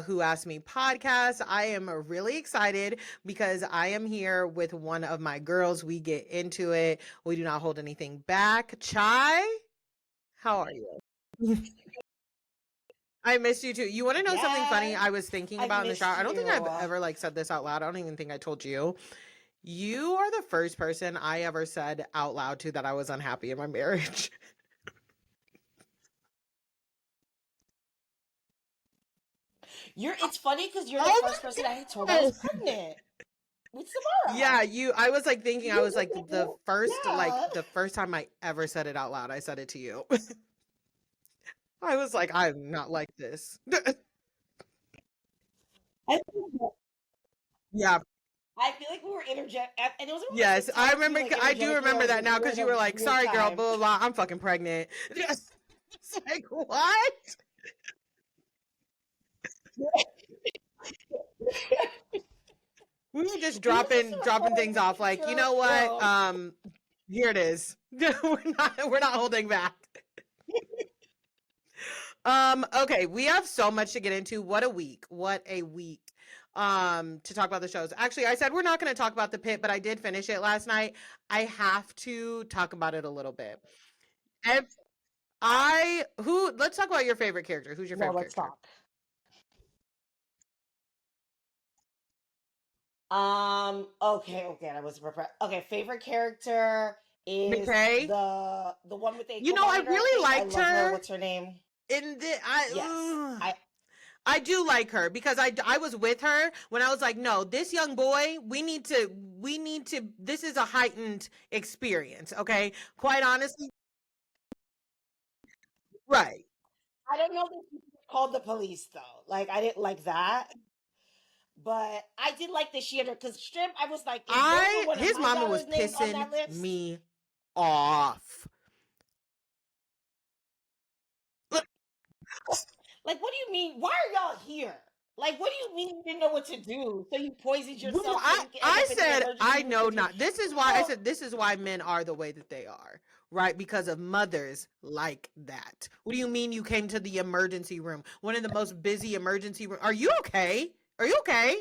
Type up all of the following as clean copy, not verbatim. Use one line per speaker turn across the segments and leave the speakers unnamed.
Who Asked Me podcast. I am really excited because I am here with one of my girls. We get into it. We do not hold anything back. Chy, how are you? I missed you too. You want to know something funny
Yes,
I was thinking
I've
about in the shower?
missed
I don't think
you.
I've ever said this out loud. I don't even think I told you. You are the first person I ever said out loud to that I was unhappy in my marriage.
It's funny because you're the
Oh
first person I told I
my
was
god.
pregnant with
Yeah,
Samara.
I was like thinking I was like
Yeah.
the first time I ever said it out loud, I said it to you. I was like, I'm not like this.
I
Yeah.
I feel like we were interject, and it was around the
Yes,
same time as being like
I do
energetic
remember
heroes.
that
Like we
now
were
because
in
you
a
were like,
weird
sorry, girl,
time.
blah, blah, blah, I'm fucking pregnant. Yes. It's like, what? We were just
We were just
dropping
recording
things
like
off, like, you know what?
intro.
Here it is. We're not holding back. Okay, we have so much to get into. What a week. What a week. To talk about the shows. Actually, I said we're not going to talk about the Pit, but I did finish it last night. I have to talk about it a little bit. Ev- let's talk about your favorite character. Who's your
No,
favorite
let's
character?
talk. Okay, I was prepared. Okay, favorite character is
McKay.
the one with the
You
ankle
know, I
monitor. I
really
think I
liked
love her.
her
What's her name?
in the
Yes,
I do like her because I was with her when I was like, no, this young boy, we need to this is a heightened experience, okay? Quite honestly, right.
I don't know that she called the police though. Like I didn't like that, but I did like that she had her because Strip. I was like, if those were
I
one of
his
my
mama was
daughter's names on
pissing
that list,
me off.
like, what do you mean? Why are y'all here? Like, what do you mean you didn't know what to do? So you poisoned
Well,
yourself so you can end
I
up in the
said
emergency
I
room
know
because you
not. This is why I
girl.
said this is why men are the way that they are, right? Because of mothers like that. What do you mean you came to the emergency room? One of the most busy emergency room. Are you okay? Are you okay?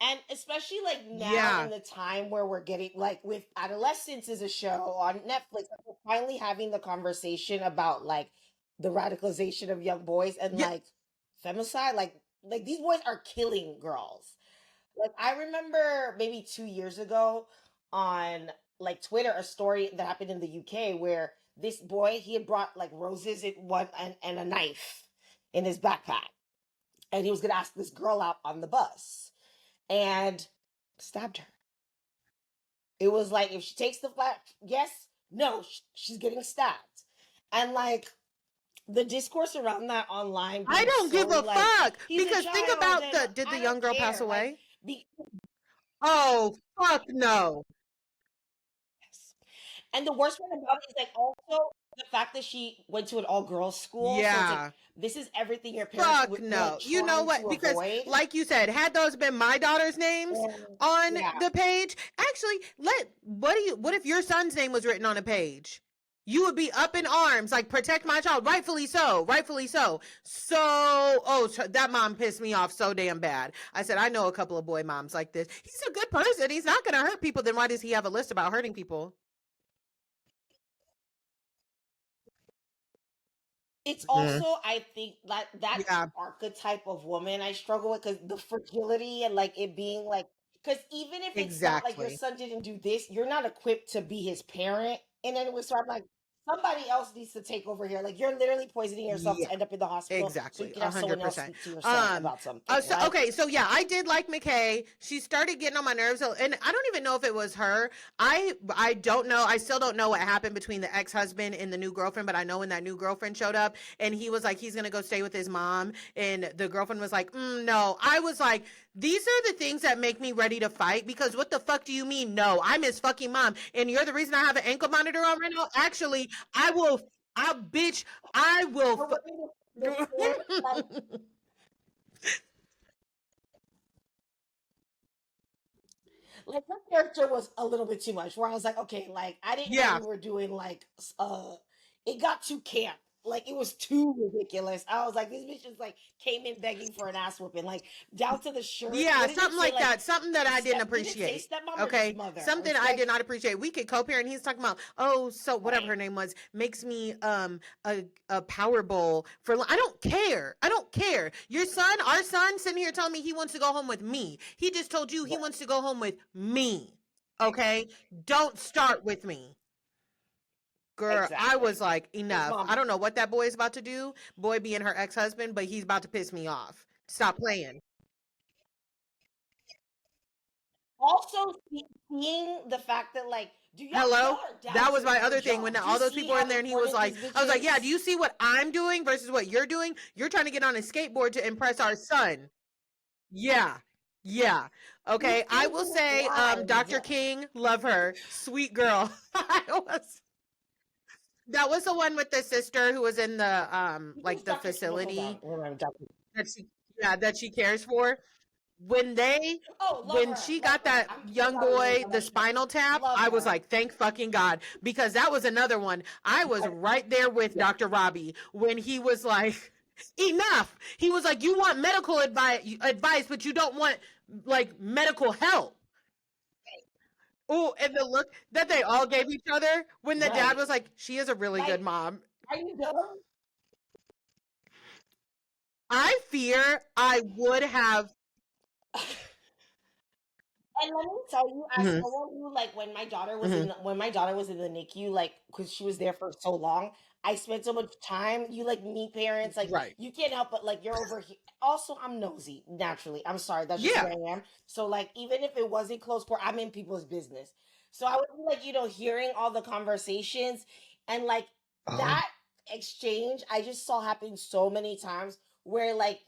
And especially like now in
Yeah,
the time where we're getting like with Adolescence is a show on Netflix, like, we're finally having the conversation about like the radicalization of young boys and
yeah,
like femicide. Like these boys are killing girls. Like I remember maybe 2 years ago on like Twitter a story that happened in the UK where this boy he had brought like roses in one and a knife in his backpack. And he was gonna ask this girl out on the bus and stabbed her. It was like if she takes the flat, yes, no, she's getting stabbed. And like the discourse around that online
I
being
don't
so
give a
like
fuck
he's a
because think
child
about
and
the did the
I
young
don't
girl pass
care. Like
away?
be
Oh, fuck no.
yes. And the worst part about it is like also the fact that she went to an all girls school. So it's like
Yeah.
this is everything your parents
Fuck
were like
no. You know
trying
what?
to
Because,
avoid.
like you said, had those been my daughter's names
And
on
yeah,
the page, actually, what if your son's name was written on a page? You would be up in arms, like protect my child. Rightfully so. Rightfully so. So, that mom pissed me off so damn bad. I said, I know a couple of boy moms like this. He's a good person. He's not going to hurt people. Then why does he have a list about hurting people?
it's
Mm.
also I think that
Yeah,
archetype of woman I struggle with because the fragility and like it being like because even if it's not like your
exactly.
son didn't do this, you're not equipped to be his parent in any way. So I'm like, somebody else needs to take over here. Like you're literally poisoning yourself to
Yeah.
end up in the hospital so you
Exactly,
can
a
have someone
hundred
else
percent.
speak to your son about something.
So
Like
okay, so yeah, I did like McKay. She started getting on my nerves, and I don't even know if it was her. I don't know. I still don't know what happened between the ex husband and the new girlfriend, but I know when that new girlfriend showed up, and he was like he's gonna go stay with his mom, and the girlfriend was like, no. I was like, these are the things that make me ready to fight because what the fuck do you mean? No, I'm his fucking mom, and you're the reason I have an ankle monitor on right now. Actually, I will. I bitch. I will.
the way the story, like her character was a little bit too much. Where I was like, okay, like I didn't know
Yeah,
we were doing like it got too camp Like it was too ridiculous. I was like, this bitch just like came in begging for an ass whooping, like down to the shirt.
Yeah,
What did it
something
say?
like
Like
that. Something that I didn't
did it say
appreciate.
stepmom or just
Okay.
mother? Or
Something
it's
I
like
did not appreciate. We could co-parent. He's talking about, oh, so whatever
right,
her name was, makes me a power bowl for I don't care. I don't care. Your son, our son, sitting here telling me he wants to go home with me. He just told you he
right,
wants to go home with me. Okay? Don't start with me. Girl, I
exactly.
was like,
His
enough. I
mom
don't know what that boy is about to do. Boy being her ex-husband, but he's about to piss me off. Stop playing.
also seeing the fact that like, do y'all
Hello?
are down
That was
to
my
your
other thing when
job? Do
all
you
those
see
people were in
how
there and he was
important
like,
this bitch
I was like, yeah, do
is?
you see what I'm doing versus what you're doing? You're trying to get on a skateboard to impress our son. Yeah. Yeah.
You
Okay. I will
infinite
say,
lines.
Dr. King, love her. Sweet girl. That was the one with the sister who was in the
Who's
like the
Dr. No, hold
facility
on. Hold on, Dr.
that she yeah, that she cares for. When they
Oh, love
when
her,
she
love
got
her.
that
I
young
forgot her name,
boy
but
the
like,
spinal tap,
love
I was
her.
like, thank fucking God, because that was another one. I was
But
right there with
yeah,
Dr. Robbie when he was like, enough. He was like, you want medical advice, but you don't want like medical help. Oh, and the look that they all gave each other when the dad
right.
was like, she is a really good
Like,
mom.
are you dumb?
I fear I would have.
And let me tell you, as
Mhm,
someone who like
mhm,
when my daughter was in the NICU, like because she was there for so long, I spent so much time. You like meet parents, like
right.
you can't help but like you're over here. Also, I'm nosy naturally. I'm sorry, that's just who
Yeah.
I am. So like even if it wasn't close court, I'm in people's business. So I would be like hearing all the conversations and like
Oh.
that exchange. I just saw happen so many times where like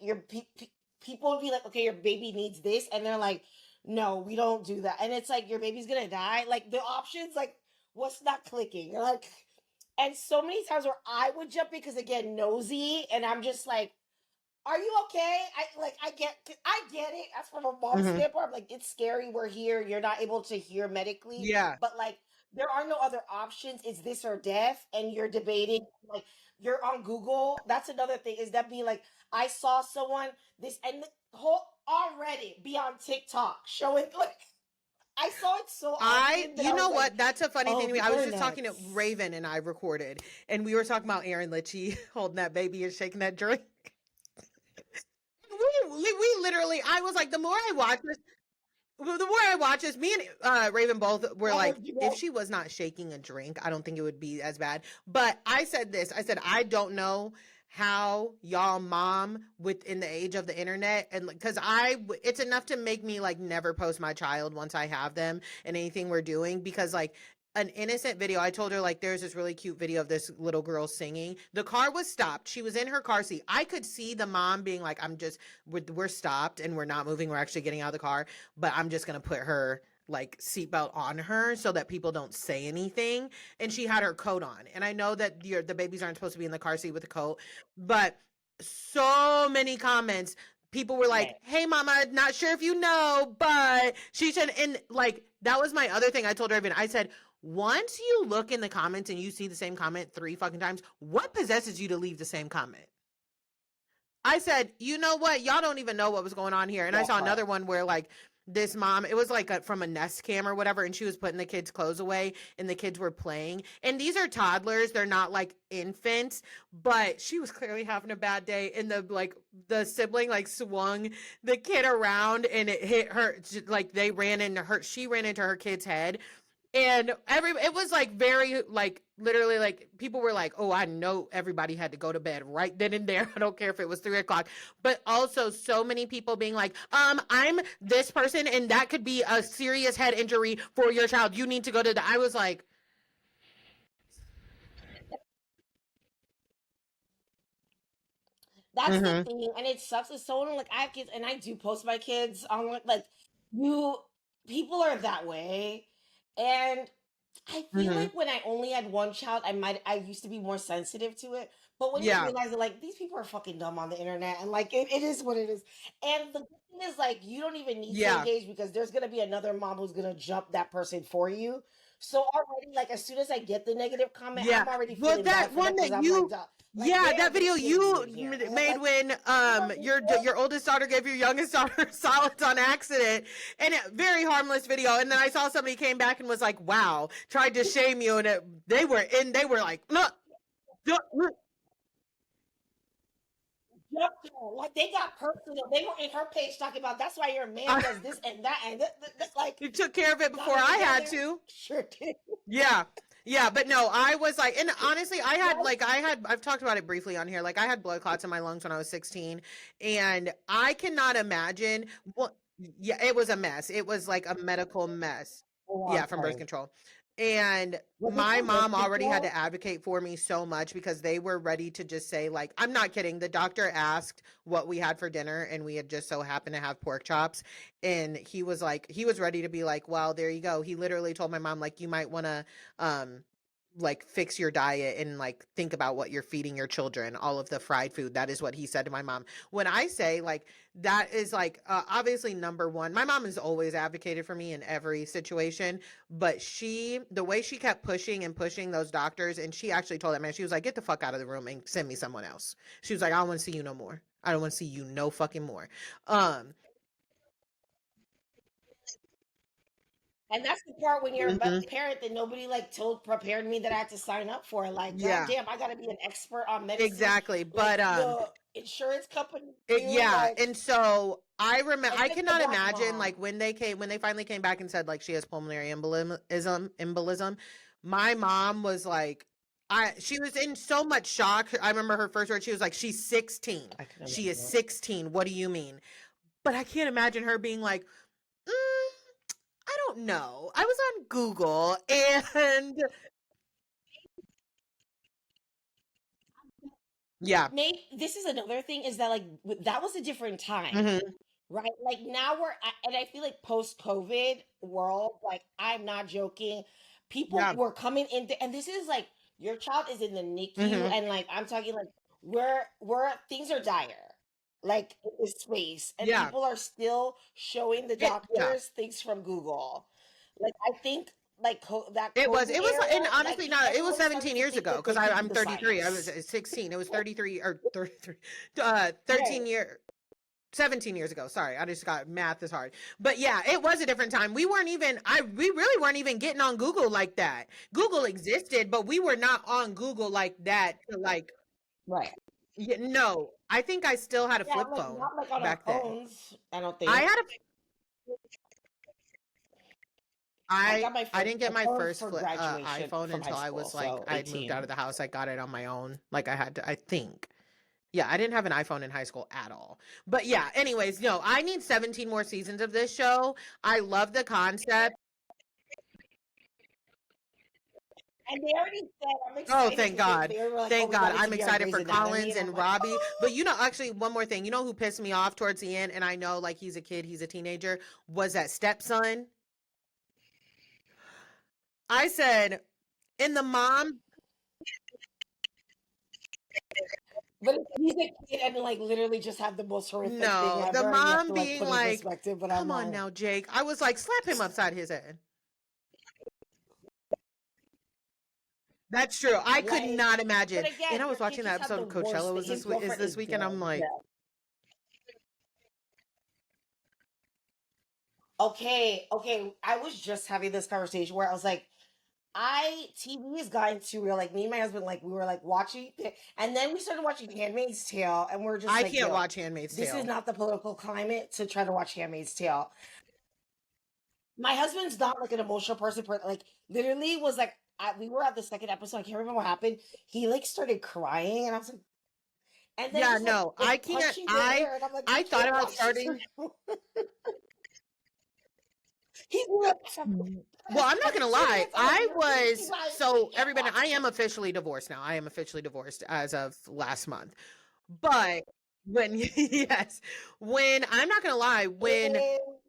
people would be like, okay, your baby needs this, and they're like no, we don't do that. And it's like your baby's gonna die. Like the options, like what's not clicking? Like, and so many times where I would jump in because again, nosy, and I'm just like, are you okay? I get it. That's from a mom
Mhm.
standpoint. I'm like, it's scary. We're here. You're not able to hear medically,
Yeah.
but like there are no other options. It's this or death, and you're debating. Like you're on Google. That's another thing. Is that being like I saw someone this and the whole already be on TikTok showing like I saw it so often that
You
I was
know
like,
what? That's a funny thing
oh,
to me. I
people
was
are
just talking to
nuts.
Raven and I recorded, and we were talking about Aaron Litchie holding that baby and shaking that drink. We literally, I was like, the more I watch this, well, the more I watch this, me and Raven both were
I
like,
heard you
if
go.
she was not shaking a drink, I don't think it would be as bad. But I said this, I said, I don't know how y'all mom within the age of the internet and because it's enough to make me like never post my child once I have them and anything we're doing because like an innocent video. I told her like there's this really cute video of this little girl singing. The car was stopped. She was in her car seat. I could see the mom being like, we're stopped and we're not moving. We're actually getting out of the car, but I'm just gonna put her like seatbelt on her so that people don't say anything. And she had her coat on. And I know that the babies aren't supposed to be in the car seat with a coat, but so many comments. People were like,
Right.
"Hey, mama, not sure if you know, but she should." And like that was my other thing. I told her, even I said, once you look in the comments and you see the same comment 3 fucking times, what possesses you to leave the same comment? I said, you know what? Y'all don't even know what was going on here. And I
That
saw
part.
another one where like this mom, it was like from a Nest Cam or whatever, and she was putting the kids' clothes away and the kids were playing. And these are toddlers, they're not like infants, but she was clearly having a bad day. And the sibling like swung the kid around and it hit her like she ran into her kid's head and it was like very like literally like people were like, oh, I know everybody had to go to bed right then and there. I don't care if it was 3 o'clock, but also so many people being like, I'm this person and that could be a serious head injury for your child. You need to go to I was like,
That's the
mm-hmm,
thing, and it sucks. It's so like I have kids, and I do post my kids on like you. People are that way, and I feel
mm-hmm,
like when I only had one child, I used to be more sensitive to it. But when you
yeah,
realize that like these people are fucking dumb on the internet, and like it is what it is. And the good thing is like you don't even need to
yeah,
engage because there's gonna be another mom who's gonna jump that person for you. So already, like, as soon as I get the negative comment,
Yeah.
I'm already
Well,
feeling
that
bad for them
one
because
that
I'm like,
you,
duh, like
yeah,
they are
that video
just getting
you
weird here. And I'm
made
like,
when
you know,
your oldest daughter gave your youngest daughter solids on accident, and very harmless video. And then I saw somebody came back and was like, "Wow," tried to shame you, and they were like, "No."
like they got personal. They were in her page talking about that's why your man does this and that and like
You took care of it
got
before
it
I
together.
had to.
Sure did.
Yeah. Yeah, but no, I was like, and honestly,
Right?
I've talked about it briefly on here. Like, I had blood clots in my lungs when I was 16, and I cannot imagine what, yeah, it was a mess. It was like a medical mess.
Oh, I'm
Yeah, from birth
sorry.
control. And
Was it
my
from birth
mom already had to
control?
advocate for me so much because they were ready to just say, like, I'm not kidding. The doctor asked what we had for dinner, and we had just so happened to have pork chops. And he was like, he was ready to be like, well, there you go. He literally told my mom, like, you might want to um like fix your diet and like think about what you're feeding your children, all of the fried food. That is what he said to my mom. When I say like that is like obviously number one, my mom has always advocated for me in every situation, but the way she kept pushing and pushing those doctors, and she actually told that man, she was like, get the fuck out of the room and send me someone else. She was like, I don't want to see you no more. I don't want to see you no fucking more. um
And that's the part when you're a
mhm,
parent that nobody like told prepared me that I had to sign up for. Like,
yeah,
goddamn, I gotta be an expert on medicine.
exactly,
Like
but
the insurance company knew,
yeah,
like,
and so I remember,
and
I
then the
cannot
black
imagine like
mom.
when they finally came back and said like she has pulmonary embolism. My mom was like, she was in so much shock. I remember her first word. She was like, "She's 16.
I can
She is
imagine.
16. What do you mean?" But I can't imagine her being like, "I don't know. I was on Google and yeah,
Maybe this is another thing is that like that was a different time.
hmm,
Right? Like now and I feel like post COVID world, like I'm not joking, people
yeah,
were coming into, and this is like your child is in the NICU,
hmm,
and like I'm talking like we're things are dire, like in this space, and
yeah,
people are still showing the
yeah."
doctors things from Google. Like I think like that
It
COVID
was,
era,
and
like
honestly, no, it was
everyone started
17
to
years
think
ago
that
because
they could do
I'm
the
33. I was
science.
16. It was 33 or 33,
Right.
13 year, 17 years ago. Sorry, I just got math is hard. But yeah, it was a different time. We really weren't even getting on Google like that. Google existed, but we were not on Google like that to like,
Right.
no, I think I still had a
Yeah,
flip
like
phone
not like on our
back then.
phones, I don't
I
think.
had a,
I got
I didn't get
my
my
phone
first
for graduation
iPhone
from high
until I
school,
was like,
so
I'd moved out
18.
of the house. I got it on my own. Like I had to, I think. Yeah, I didn't have an iPhone in high school at all. But yeah, anyways, no, I need 17 more seasons of this show. I love the concept.
And they already said I'm
Oh,
excited
thank
because
God.
they were like, "Oh,
Thank
we
God.
want it to
I'm
be our
excited
Grey's
for
Anatomy,"
Collins
and I'm
and
like,
Robbie. But
"Oh."
actually, one more thing. You know who pissed me off towards the end? And I know like he's a kid, he's a teenager, was that stepson. I said, in the mom,
But he's a kid and like literally just have the most horrific thing
no, the
ever, and you have
mom
to like
being
put in
like,
perspective. But I'm
come on
like,
now, Jake. I was like, slap him upside his head. That's true. I could
like,
not
but
imagine. And
again,
I
your
was
kid
watching that
just have
episode
the
of Coachella
worst.
was
His
is
girlfriend
this
is
week, and I'm
dead.
like,
Okay, okay. I was just having this conversation where I was like, TV has gotten too real. Like me and my husband, like we were like watching it, and then we started watching Handmaid's Tale, and we're just
I
like,
can't
yo,
watch Handmaid's
this is
Tale.
not the political climate to try to watch Handmaid's Tale. My husband's not like an emotional person, like literally was like, we were at the second episode. I can't remember what happened. He like started crying, and I was like, and then
Yeah,
just
no, I
like
can't.
punching the air, and I'm like, we
I thought
can't
about
watch this.
starting.
He's like,
Well, I'm not gonna lie.
I'm like,
I
you
was
guys, we
so
can't
everybody.
watch
I am
this.
officially divorced now. I am officially divorced as of last month. But when yes, when I'm not gonna lie, when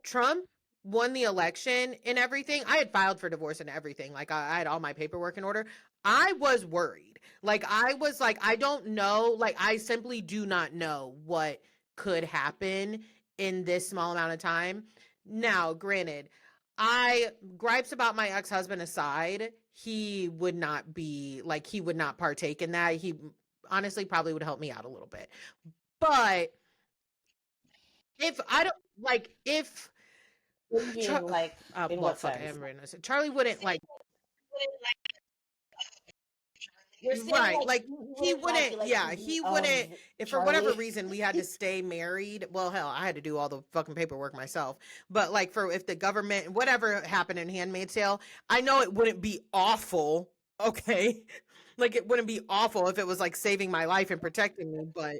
Trump won the election and everything, I had filed for divorce and everything. Like I had all my paperwork in order. I was worried. Like I was like, I don't know. Like I simply do not know what could happen in this small amount of time. Now, granted, I gripes about my ex-husband aside, he would not be like he would not partake in that. He honestly probably would help me out a little bit. But if I don't like if
What do you
Char-
mean, like, in
well
what
fuck
sense?
I'm Charlie wouldn't like
You're saying
right
like
like
you
he
wouldn't like
wouldn't
like
yeah
TV
he wouldn't
of
if for whatever
Charlie?
reason we had to stay married. Well hell I had to do all the fucking paperwork myself, but like for if the government whatever happened in Handmaid's Tale, I know it wouldn't be awful. Okay. Like it wouldn't be awful if it was like saving my life and protecting me, but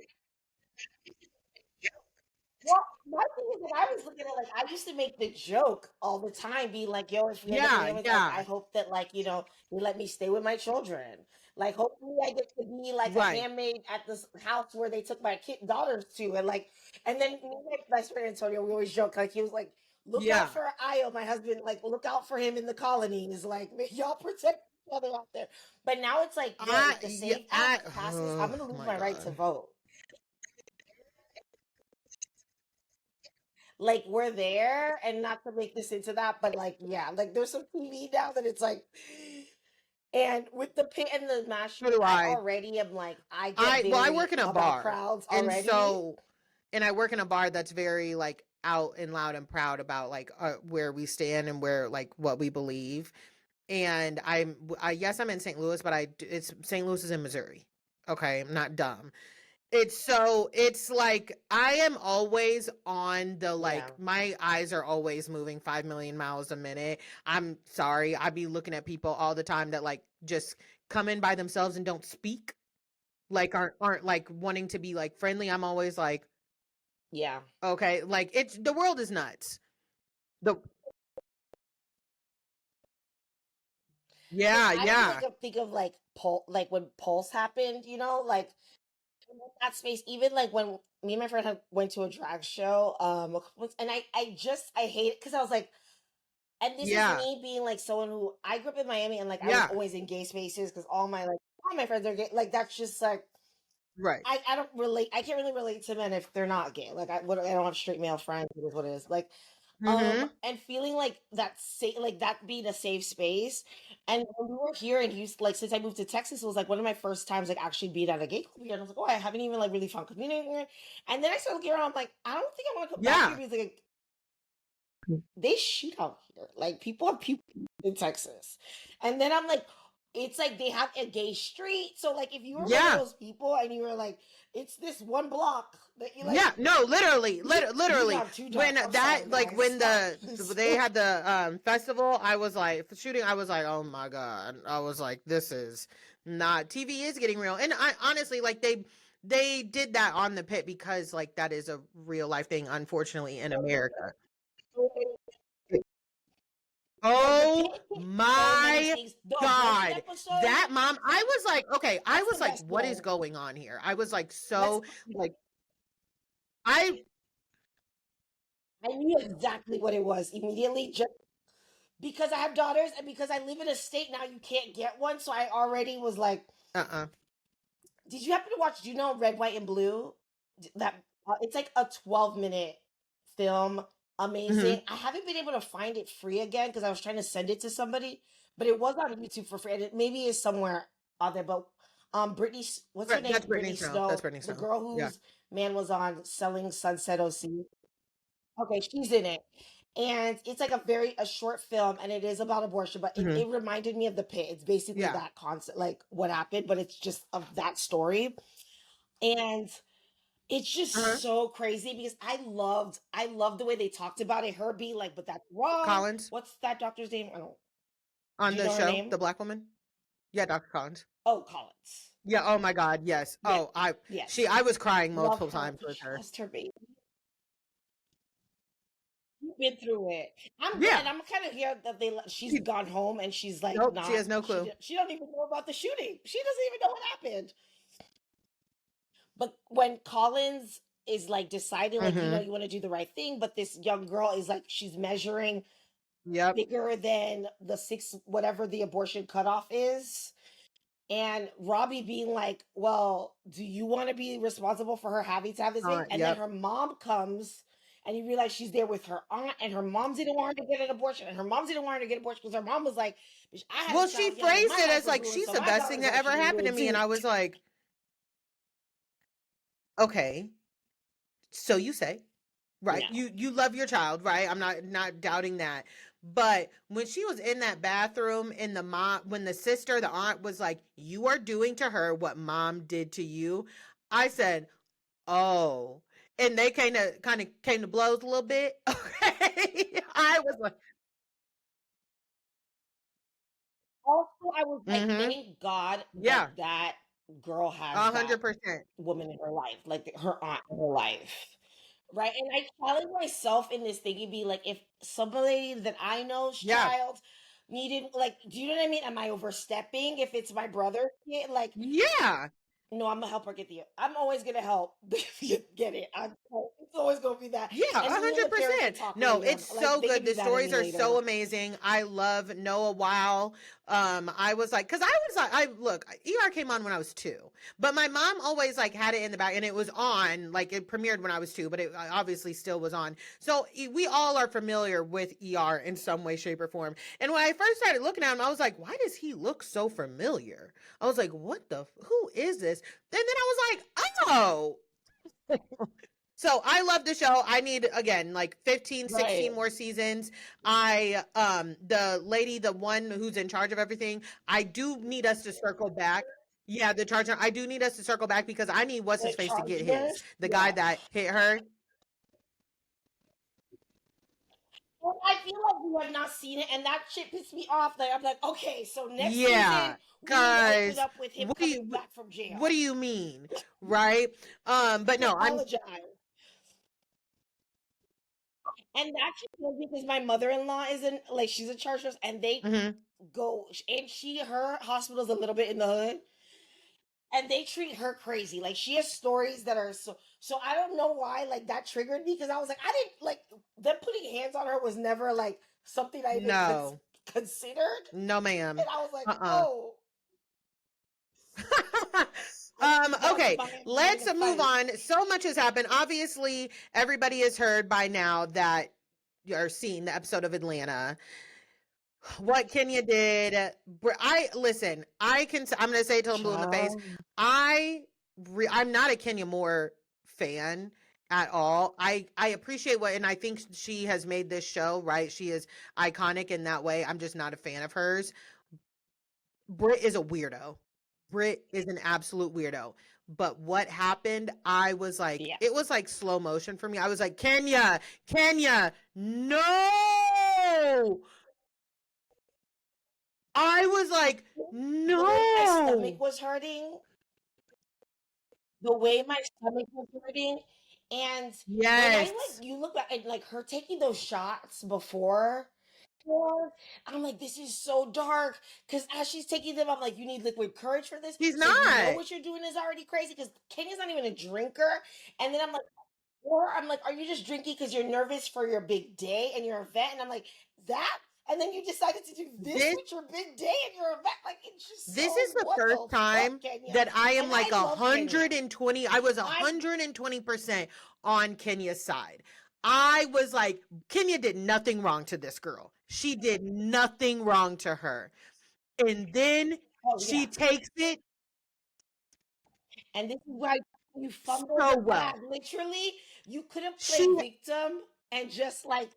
Well, my thing is that I was looking at like I used to make the joke all the time, being like, "Yo, if we end up in
yeah,
heaven, like I
yeah,
hope that like they let me stay with my children. Like hopefully I get to be like a
right,
handmaid at this house where they took my daughters to, and like and then me and my best friend Antonio, we always joke like he was like, "Look out
yeah.
for Io, my husband. Like look out for him in the colonies. Like y'all protect each other out there." But now it's like, yo,
I
if the
yeah,
SAVE Act passes, I'm
oh
gonna lose
my
my right to
god.
vote. Like we're there, and not to make this into that, but like yeah, like there's some TV now that it's like, and with the Pitt and the mass
So
shooting,
do
I
I.
already am like I get
I
very
work in a
about
bar.
crowds
And
already.
so and I work in a bar that's very like out and loud and proud about like where we stand and where like what we believe. And I yes, I'm in St. Louis, but it's St. Louis is in Missouri. Okay, I'm not dumb. It's like I am always on the
Yeah,
like my eyes are always moving 5 million miles a minute. I'm sorry. I be looking at people all the time that like just come in by themselves and don't speak. Like aren't like wanting to be like friendly. I'm always like,
yeah.
okay, like it's the world is nuts. The
Because
yeah,
I even
yeah.
like think of like like when Pulse happened, like in that space. Even like when me and my friend went to a drag show, and I hate it because I was like, and this is
Yeah.
me being like someone who I grew up in Miami, and like I was
Yeah.
always in gay spaces because all my friends are gay. Like that's just like
Right.
I don't relate. I can't really relate to men if they're not gay. Like I don't have straight male friends. It is what it is. Like
Mhm.
and feeling like that like that being a safe space. And when we were here in Houston, like since I moved to Texas, it was like one of my first times like actually being at a gay club here. And I was like, oh, I haven't even like really found community here. And then I started looking around. I'm like, I don't think I want to come back here
Yeah.
because like they shoot out here. Like people have people in Texas. And then I'm like, it's like they have a gay street. So like if you were one of
Yeah.
those people and you were like, it's this one block that you like
Yeah, no, literally,
you
literally.
have two
When
jobs. I'm
that,
sorry,
like,
guys.
when
Stop.
they had the festival, I was like, for shooting, I was like, oh my god, I was like, this is not TV is getting real, and I honestly like they did that on the Pit because like that is a real life thing, unfortunately, in America.
Yo, the
Oh
pit did so many
my
things. The abortion
god,
episode,
that mom, I was like, okay, I
that's the
was like,
best
what is
one.
going on here? I was like,
Let's
so like, I
I knew exactly what it was immediately just because I have daughters and because I live in a state now you can't get one. So I already was like,
uh-uh,
did you happen to watch, do you know Red, White, and Blue? That it's like a 12-minute film.
mm-hmm.
Amazing. I haven't been able to find it free again because I was trying to send it to somebody, but it was on YouTube for free. And it maybe is somewhere out there. But what's her
Right,
name?
that's Brittany
Brittany
Snow. That's
Snow,
Brittany
the
Snow.
girl
Yeah.
whose man was on Selling Sunset OC. Okay, she's in it. And it's like a short film and it is about abortion, but
Mhm.
it reminded me of the pit. It's basically
Yeah.
that concept, like what happened, but it's just of that story. And it's
Uh-huh.
just so crazy because I loved the way they talked about it. Her being like, but that's wrong.
Collins
What's that doctor's name? I don't
on
do you
the
know her
show,
name?
the black woman. Yeah, Dr. Collins.
Oh, Collins.
Yeah. Oh my God. Yes.
Yeah.
Oh,
Yes.
I was crying
Love
multiple
her.
times with
She
her.
lost her baby. You've been through it. I'm
Yeah.
glad. I'm kind of here that she's
She,
gone home and she's like
nope. She
not.
has no clue.
She don't even know about the shooting. She doesn't even know what happened. But when Collins is like deciding, like
Mm-hmm.
you want to do the right thing, but this young girl is like she's measuring
Yep.
bigger than the six whatever the abortion cutoff is. And Robbie being like, well, do you want to be responsible for her having to have this baby? And then
Yep.
her mom comes and you realize she's there with her aunt, and her mom didn't want her to get an abortion, and her mom didn't want her to get an abortion because her mom was like, "Bitch, I had a
Well, she
child young and
phrased
my
it
life
as
was
like
ruined,
she's
so
the
my
best thing
daughter's
that
life
ever
should be
happened to
ruined
me, and
too."
I was like, okay, so you say. Right.
No.
You love your child, right? I'm not doubting that. But when she was in that bathroom and the mom when the aunt was like, "You are doing to her what mom did to you." I said, "Oh." And they kind of came to blows a little bit. Okay. I was like,
Also, I was like,
"Mhm.
thank God,
Yeah.
like, that girl has that
100%."
woman in her life, like, her aunt in her life. Right, and I challenge myself in this thing and be like, if somebody that I know's
Yeah.
child needed, like, do you know what I mean? Am I overstepping if it's my brother's kid? Like,
Yeah.
no, I'm gonna help her get the. I'm always gonna help get it. It's always gonna be that.
Yeah,
And me and the parents will
100%.
talk
No,
later.
it's
Like
so
they can
good.
be
The
mad at
stories
me
are so
later.
amazing. I love Noah Wow. I was like, cause I was like, I look, ER came on when I was 2, but my mom always like had it in the back, and it was on, like it premiered when I was 2, but it obviously still was on. So we all are familiar with ER in some way, shape, or form. And when I first started looking at him, I was like, why does he look so familiar? I was like, who is this? And then I was like, oh, so I love the show. I need again like 15,
Right.
16 more seasons. I the lady, the one who's in charge of everything, I do need us to circle back. Yeah, the charger. I do need us to circle back because I need what's his
The
face to get
charger.
his. The guy
Yeah.
that hit her.
Well, I feel like we have not seen it, and that shit pissed me off. Like I'm like, okay, so next season
Yeah,
we need to open
cause
up with him coming back from
what do
jail.
you mean? Right? But
To
no, I'm
apologize. And that shit kills me because my mother-in-law isn't like she's a charge nurse, and they
mhm.
go and her hospital's a little bit in the hood, and they treat her crazy. Like she has stories that are so I don't know why like that triggered me because I was like I didn't like them putting hands on her was never like something I even
No.
considered,
No
and
ma'am.
I was like,
Uh-uh.
oh, that's
Okay,
my
let's move
fight.
on. So much has happened. Obviously, everybody has heard by now that you're seeing the episode of Atlanta. What Kenya did. I listen. I'm going to say it till I'm blue in the face.
Child.
I'm not a Kenya Moore fan at all. I appreciate what, and I think she has made this show right. She is iconic in that way. I'm just not a fan of hers. Brit is a weirdo. Brit is an absolute weirdo. But what happened, I was like,
Yeah.
it was like slow motion for me. I was like, Kenya, Kenya, no. I was like,
The way my stomach
no.
was hurting, the way my stomach was hurting, and when I
Yes.
like you look back at like her taking those shots before, I'm like, this is so dark. Because as she's taking them, I'm like, you need liquid courage for this.
He's
So you know
not.
what you're doing is already crazy. Because Kenya's not even a drinker, and then I'm like, or I'm like, are you just drinking because you're nervous for your big day and your event? And I'm like, that. And then you decided to do this
This
with your big day and your event. Like it's just
this
so
is the
what
first
the fuck,
time
Kenya?
that I am
And
like
I love Kenya.
120. I was
I
120% on Kenya's side. I was like, Kenya did nothing wrong to this girl. She did nothing wrong to her. And then
oh
she
yeah.
takes it
And this is why you fumbled
so
the bag.
well.
Literally, you could have
She
played victim and just like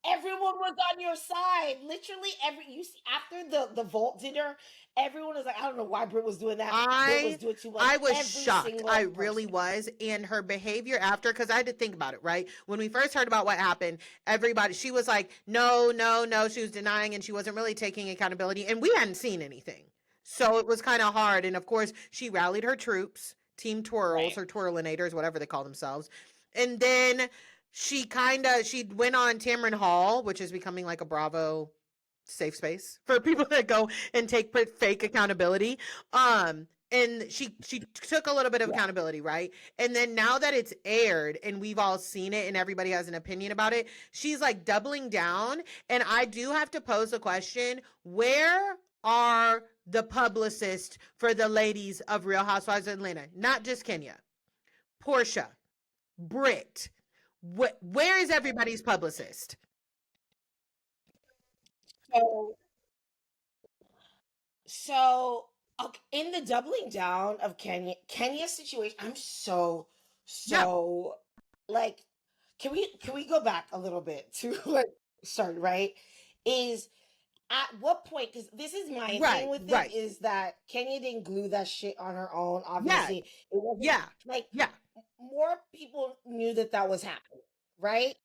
everyone was on your side. Literally every you see after the vault dinner, everyone was like, I don't know why Britt was doing that. Britt was
I
doing too much.
I was
Every
shocked. I
single
really
person.
was. And her behavior after, because I had to think about it, right? When we first heard about what happened, everybody, she was like, no, no, no. She was denying and she wasn't really taking accountability. And we hadn't seen anything. So it was kind of hard. And of course, she rallied her troops, Team Twirls
Right.
or Twirlinators, whatever they call themselves. And then she went on Tamron Hall, which is becoming like a Bravo safe space for people that go and take fake accountability. And she took a little bit of
Yeah.
accountability, right? And then now that it's aired and we've all seen it and everybody has an opinion about it, she's like doubling down. And I do have to pose the question, where are the publicists for the ladies of Real Housewives of Atlanta? Not just Kenya. Portia, Britt, Where is everybody's publicist?
So, so okay, in the doubling down of Kenya's situation, I'm so
Yeah,
so like, can we go back a little bit to like start right? Is at what point, because this is my thing
right,
with it,
right.
is that Kenya didn't glue that shit on her own.
Yeah,
Obviously, it wasn't
yeah,
like
yeah.
more people knew that that was happening, right?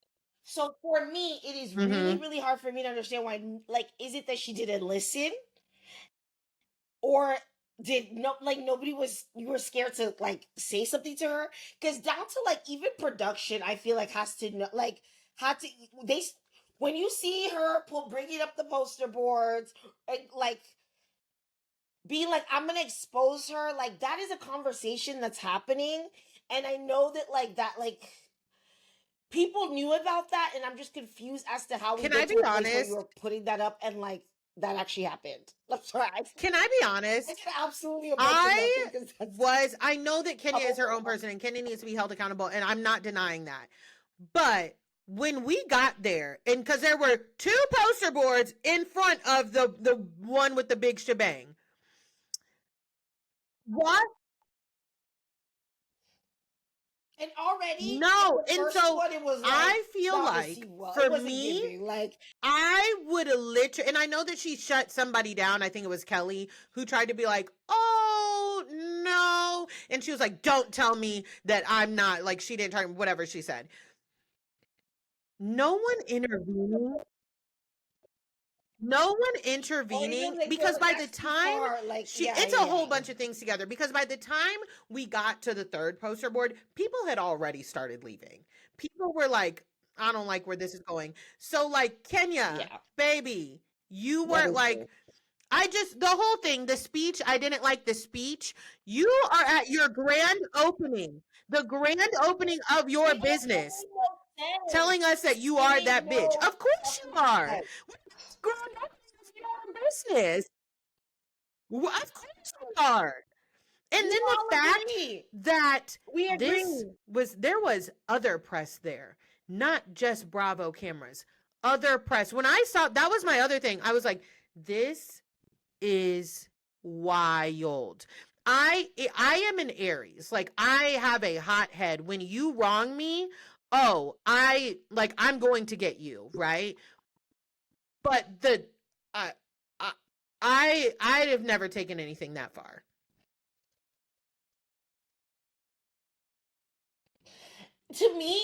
So for me, it is really,
Mm-hmm.
really hard for me to understand why. Like, is it that she didn't listen, or did no like nobody was you were scared to like say something to her? Because down to like even production, I feel like has to know like had to they when you see her bringing up the poster boards and like being like, I'm gonna expose her, like that is a conversation that's happening. And I know that like that, like people knew about that, and I'm just confused as to how we
Can I
get
be
to a place where you
honest?
were putting that up and like that actually happened. I'm sorry,
Can I be
I
honest?
said absolutely a bunch of
I
nothing because that's
I know that Kenya is her own person and Kenya needs to be held accountable, and I'm not denying that. But when we got there, and because there were two poster boards in front of the one with the big shebang, what?
and already
No,
the
and
first
so
one it was like
I feel
not
like
received well. It
for
wasn't
me,
giving like
I would have literally, and I know that she shut somebody down. I think it was Kelly who tried to be like, oh no. And she was like, don't tell me that I'm not, like, she didn't try, whatever she said. No one intervening. No one
or
intervening
even like
because by the
that's too
time
far. Like
it's a whole
yeah.
bunch of things together. Because by the time we got to the third poster board, people had already started leaving. People were like, I don't like where this is going. So, like, Kenya,
Yeah,
baby, you
that
weren't
is
like,
true.
I just, the whole thing, the speech, I didn't like the speech. You are at your grand opening, the grand opening of your
It
business,
made no sense.
telling us that you
It
are
made
that bitch.
no
Of course you
fucking
are.
sense.
Grand opening of your business. Of course we are. And
We
then the
all
fact
agree.
that
We
this
agree.
was, there was other press there, not just Bravo cameras, other press. When I saw, that was my other thing. I was like, this is wild. I am an Aries. Like, I have a hot head. When you wrong me, oh, I'm going to get you, right? But the I I I have never taken anything that far.
To me,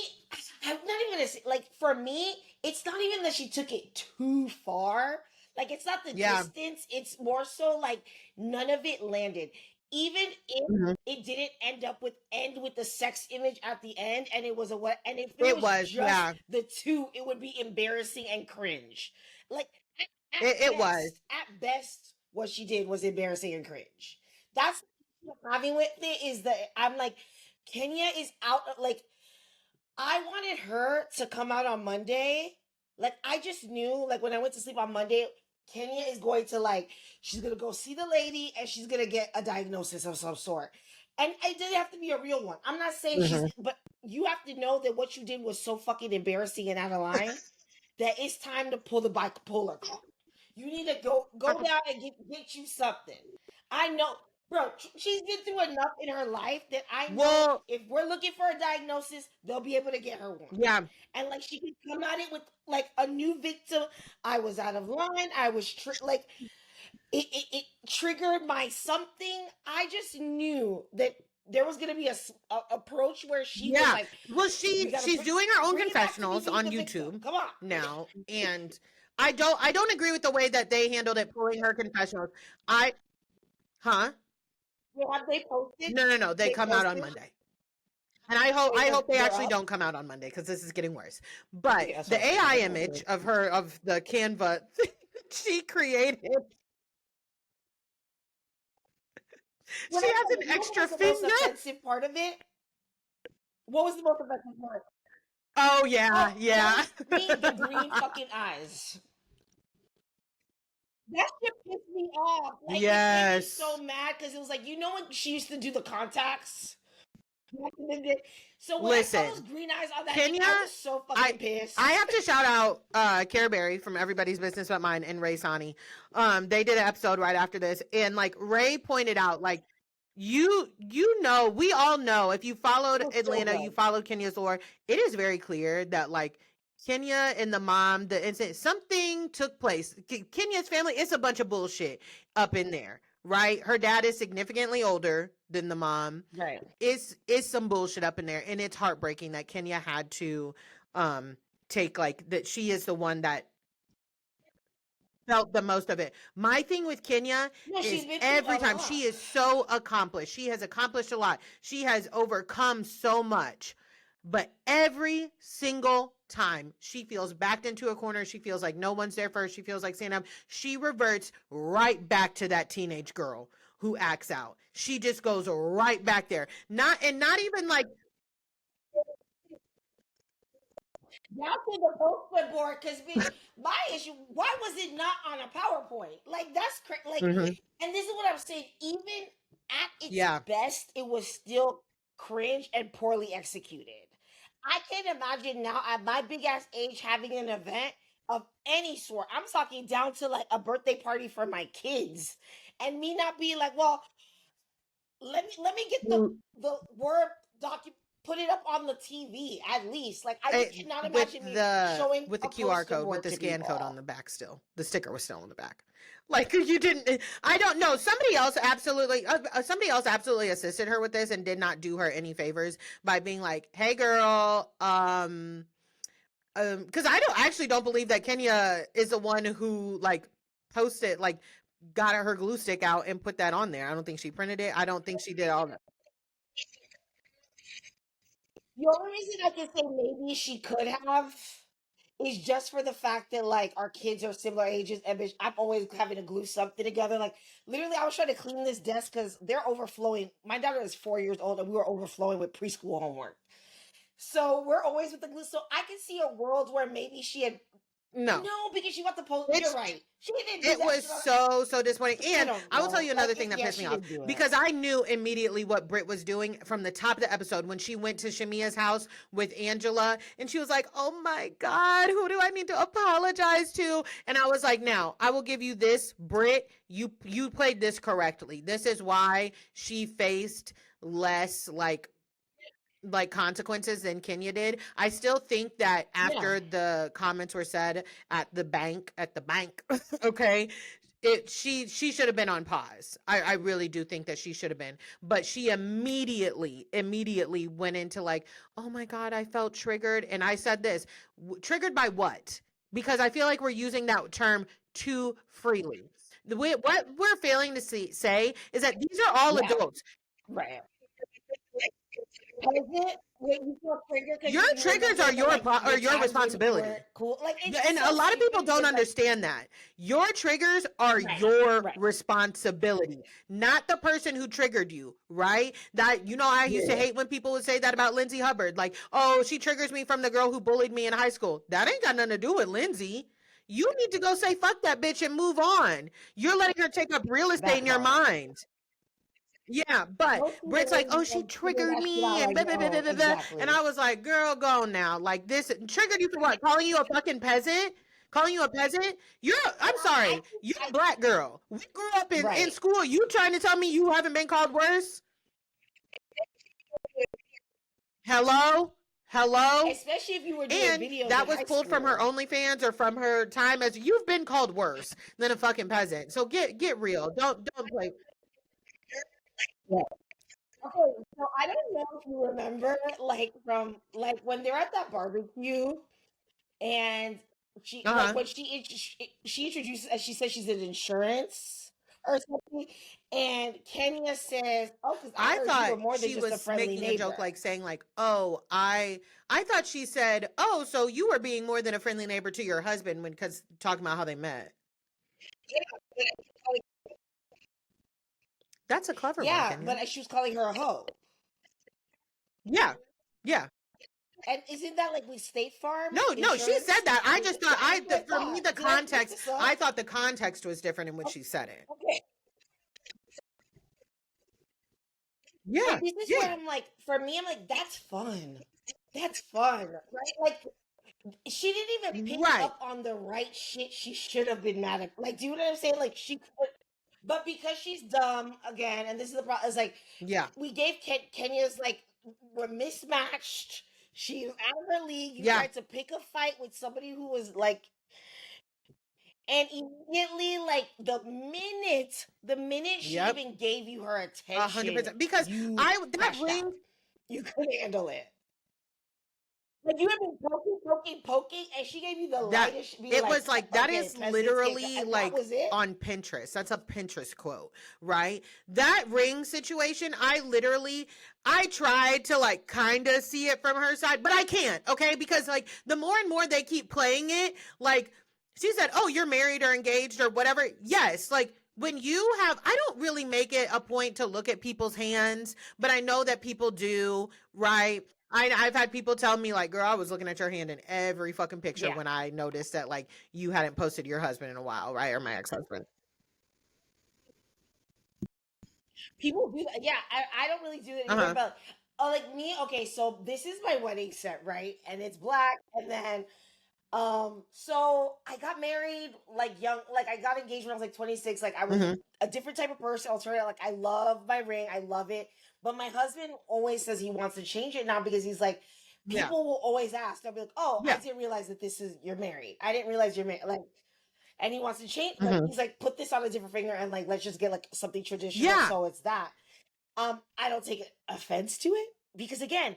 I'm not even gonna say like for me, it's not even that she took it too far. Like it's not the
Yeah.
distance, it's more so like none of it landed. Even if
Mhm.
it didn't end with the sex image at the end and it was a what and if it
It
was
was,
just
yeah.
the two, it would be embarrassing and cringe. Like
It was.
at best, what she did was embarrassing and cringe. That's what I'm having with it is that I'm like, Kenya is out of like I wanted her to come out on Monday. Like I just knew, like when I went to sleep on Monday, Kenya is going to like she's gonna go see the lady and she's gonna get a diagnosis of some sort. And it didn't have to be a real one. I'm not saying she's,
Mhm.
but you have to know that what you did was so fucking embarrassing and out of line that it's time to pull the bipolar card. You need to go down and get you something. I know, bro. She's been through enough in her life that I know
Well,
if we're looking for a diagnosis, they'll be able to get her one.
yeah.
And like she can come at it with like a new victim. I was out of line. I was like it triggered my something. I just knew that there was gonna be a approach where she was
Yeah.
like,
Well,
"We gotta
she's doing her own
bring it back to me
confessionals
being
on
the victim.
YouTube
Come on."
now, and I don't agree with the way that they handled it pulling her confessionals. I Huh?
Well, have they posted?
No, no, no. They
They
come out on
posted.
Monday. And
Wait,
I hope they
they're
actually
up.
don't come out on Monday because this is getting worse. But
Okay, that's
the
what I figured.
AI
Like,
image
okay.
of her, of the Canva she created,
When
she
I
has
tell
an
you, you know what
extra
was the most
finger.
offensive part of it? What was the most offensive part?
Oh yeah,
Oh,
yeah.
me, the green fucking eyes. That shit pissed me off. Like it made me so
Yes.
mad because it was like, you know when she used to do the contacts? back in the day. So when I saw those
Listen,
green eyes on that thing,
Kenya,
I was so
I
fucking
I
pissed.
have to shout out Care Berry from Everybody's Business But Mine and Ray Sani. They did an episode right after this, and like Ray pointed out, like you know, we all know if you
It
followed
was so
Atlanta, you
good.
followed Kenya's lore, it is very clear that like Kenya and the mom, the incident, something took place. Kenya's family, it's a bunch of bullshit up in there, right? Her dad is significantly older than the mom.
Right.
It's some bullshit up in there, and it's heartbreaking that Kenya had to um take, like, that she is the one that felt the most of it. My thing with Kenya
No, she's
is
been through a
every time
lot.
she is so accomplished. She has accomplished a lot. She has overcome so much. But every single time she feels backed into a corner, she feels like no one's there for her, she feels like stand up, she reverts right back to that teenage girl who acts out. She just goes right back there. Not even like
Down to the post board, because bitch, my issue, why was it not on a PowerPoint? Like that's like,
mhm.
and this is what I'm saying. Even at its
Yeah.
best, it was still cringe and poorly executed. I can't imagine now at my big ass age having an event of any sort. I'm talking down to like a birthday party for my kids, and me not being like, well, let me get the word document, put it up on the TV at least. Like I just cannot
With
imagine me
the
showing
with the
a
QR
poster
code with
board
the
to
scan code on
people.
the back still. The sticker was still on the back. Like you didn't I don't know. Somebody else absolutely assisted her with this and did not do her any favors by being like, "Hey girl, cuz I actually don't believe that Kenya is the one who like posted, like, got her glue stick out and put that on there. I don't think she printed it. I don't think she did all that.
The only reason I can say maybe she could have is just for the fact that like our kids are similar ages and bitch, I'm always having to glue something together. Like literally, I was trying to clean this desk because they're overflowing. My daughter is 4 years old and we were overflowing with preschool homework. So we're always with the glue. So I can see a world where maybe she had
No.
no, because she got the post. You're
It's
right. She didn't do
It
that
was
shit on.
so disappointing.
I
And
don't
I will tell
know.
you
Like,
another thing that
yeah,
pissed me
she
off,
didn't do it.
because I knew immediately what Britt was doing from the top of the episode when she went to Shamia's house with Angela and she was like, "Oh my God, who do I need to apologize to?" And I was like, "Now, I will give you this, Britt. You played this correctly. This is why she faced less like consequences than Kenya did." I still think that
Yeah.
after the comments were said at the bank, okay, she should have been on pause. I really do think that she should have been, but she immediately went into like, "Oh my God, I felt triggered," and I said this, triggered by what? Because I feel like we're using that term too freely. What we're failing to say is that these are all
Yeah.
adults.
Right. Was it? Wait, you feel triggered because
Your
you
triggers
remember
are
the like
your
the
your
times when you
responsibility.
were cool. Like it's
Yeah,
just
and a
so
lot of people
stupid
don't
because like
understand that. Your triggers are
right,
your
right,
responsibility, not the person who triggered you, right? That, I used to
yeah,
hate when people would say that about Lindsay Hubbard. Like, "Oh, she triggers me from the girl who bullied me in high school." That ain't got nothing to do with Lindsay. You need to go say fuck that bitch and move on. You're letting her take up real estate
that
in your
part.
mind. Yeah, but
Most
Britt's
people
like, "Oh,
wouldn't
she
even figure
triggered
that shit
me
out
and
on
blah,
your
blah, blah, blah,
own.
blah, blah." And I
Exactly.
was like, "Girl, go now. Like, this triggered you for what? Calling you a fucking peasant? Calling you a peasant? I'm
I
sorry.
think
You're a
I
black girl. We grew up in
right.
school. You trying to tell me you haven't been called worse? Hello? Hello?"
Especially if you were doing
And
videos in
that was
high
pulled from her
school.
OnlyFans or from her time as you've been called worse than a fucking peasant. So get real. Don't play.
Yeah. Okay, so I don't know if you remember, like from like when they're at that barbecue and she like
Uh-huh.
when she introduces she says she's in insurance or something, and Kenya says, "Oh, because I
I
heard you
thought
were more than
she
just a
was
friendly
making a joke,
neighbor."
like saying like, "Oh, I thought she said, 'Oh, so you were being more than a friendly neighbor to your husband,' when cuz talking about how they met." That's a clever one,
Yeah,
Kenya.
but she was calling her a hoe.
Yeah. Yeah.
And isn't that like with State Farm
No, she said
insurance?
that. I
Yeah,
just thought
that's what I
for me
thought.
the
Did I mix
context,
this up?
I thought the context was different in which she said it.
Okay.
Yeah.
And this is where
Yeah.
I'm like, for me, I'm like, that's fun. That's fun, right? Like, she didn't even pick
Right.
up on the right shit she should have been mad at. Like, do you know what I'm saying? Like, she could, but because she's dumb again, and this is the problem, it's like,
Yeah.
we gave Kenya's, like, we're mismatched. She's out of her league. You
Yeah.
tried to pick a fight with somebody who was like, and immediately, like, the minute she
Yep.
even gave you her attention,
100%. Because
you
that
crashed out.
ring.
You couldn't handle it. Like, you have been poking, poking, poking, and she gave you the
That
lightest, being
it
like,
was like that
okay,
is
President's Day,
literally
and that
like
was it.
on Pinterest. That's a Pinterest quote, right? That ring situation, I tried to like kind of see it from her side, but I can't, okay? Because like the more and more they keep playing it, like she said, "Oh, you're married or engaged or whatever." Yes, like when you have, I don't really make it a point to look at people's hands, but I know that people do, right? I've had people tell me like, "Girl, I was looking at your hand in every fucking picture
Yeah,
when I noticed that like you hadn't posted your husband in a while, right? Or my ex-husband."
people do that. Yeah, I don't really do it anymore,
Uh-huh.
but like me, okay, so this is my wedding set, right? And it's black, and then so I got married like young, like I got engaged when I was like 26. Like I was
Mhm.
a different type of person. Alternative, like I love my ring, I love it. But my husband always says he wants to change it now because he's like,
Yeah.
people will always ask. They'll be like, "Oh, I
Yeah.
didn't realize that this is you're married. I didn't realize you're married." Like, and he wants to change. Like
Mhm.
he's like, "Put this on a different finger and like let's just get like something traditional."
Yeah.
So it's that. I don't take offense to it because again,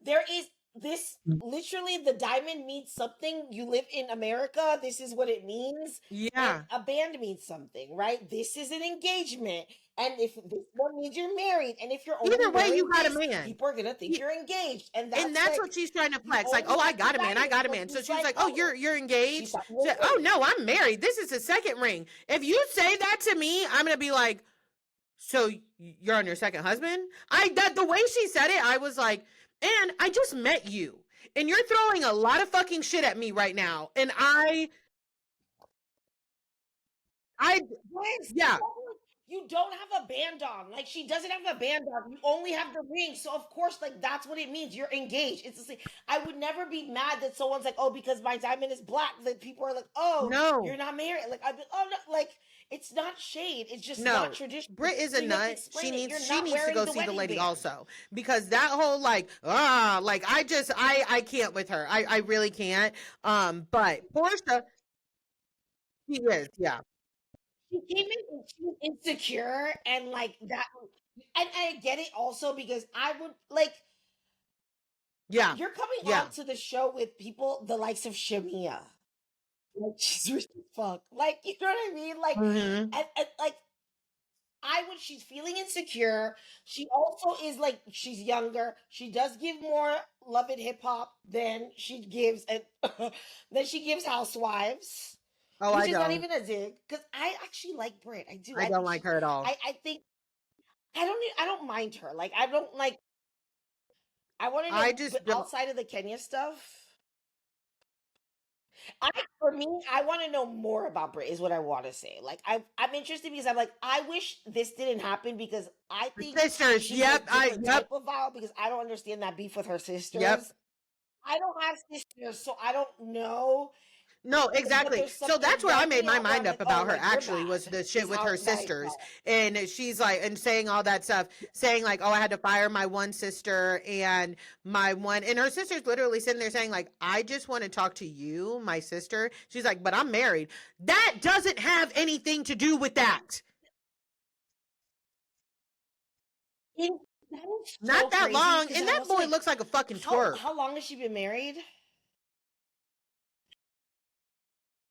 there is this literally the diamond means something. You live in America, this is what it means. And
Yeah.
a band means something, right? This is an engagement. And if this one means you're married, and if you're only
Either way, you
wearing
got a
this,
man.
people are gonna think you're engaged. And
And
that's
that's
like
what she's trying to
you
flex. Like,
only
"Oh, I
have the
got a man. I
diamond.
got a
So
man." So
she's
she was
like,
like, "Oh,
oh,
you're
she
engaged?"
thought you
She
were
said, "Oh,
engaged.
no, I'm married. This is a second ring." If you say that to me, I'm going to be like, "So you're on your second husband?" I that the way she said it, I was like, "And I just met you. And you're throwing a lot of fucking shit at me right now." And I
Yes,
yeah.
you don't have a band on. Like she doesn't have a band on. You only have the ring. So of course, like that's what it means. You're engaged. It's the same. I would never be mad that someone's like, oh, because my diamond is black, that people are like, oh,
No.
you're not married. Like I'd be, oh no, like it's not shade. It's just not
No.
traditional.
Brit is
So
a
you have to
nut.
explain it. You're not
To
wearing
go
the
see the
wedding
lady
band.
also, because that whole like like I can't with her. I really can't. But Portia, she is, yeah.
She came in and she was insecure and like that. And I get it also because I would like
Yeah.
you're coming
Yeah.
on to the show with people the likes of Shamia. Like she's rich as fuck. Like you know what I mean? Like
Mhm.
and like I would she's feeling insecure. She also is like she's younger. She does give more love and hip hop than she gives and than she gives housewives.
Oh,
Which
I
is not
don't.
even a dig. Because I actually like Brit. I do.
I
I
don't
think
like
she's
her at all.
I think I don't mind her. Like I don't like I want to
I
know
just
but
don't.
outside of the Kenya stuff. I for me, I want to know more about Brit is what I want to say. Like I'm interested because I'm like I wish this didn't happen because I think
Sisters.
she's a
Yep.
different type of vibe because I don't understand that beef with her
Yep.
sisters. I don't have sisters, so I don't know.
No,
But
exactly.
there's
So
something
that's where I
about
made
me
my
where I'm
mind up
like, oh,
about her
like you're
actually was
bad.
the shit
Is
with
how
her
that I
sisters.
felt.
And she's like, and saying all that stuff, saying like, "Oh, I had to fire my one sister and my one," and her sister's literally sitting there saying like, "I just want to talk to you, my sister." She's like, "But I'm married." That doesn't have anything to do with that.
And that is so
Not that
crazy
long.
because
And
I'm
that
also
boy
like,
looks like a fucking twerp.
how long has she been married?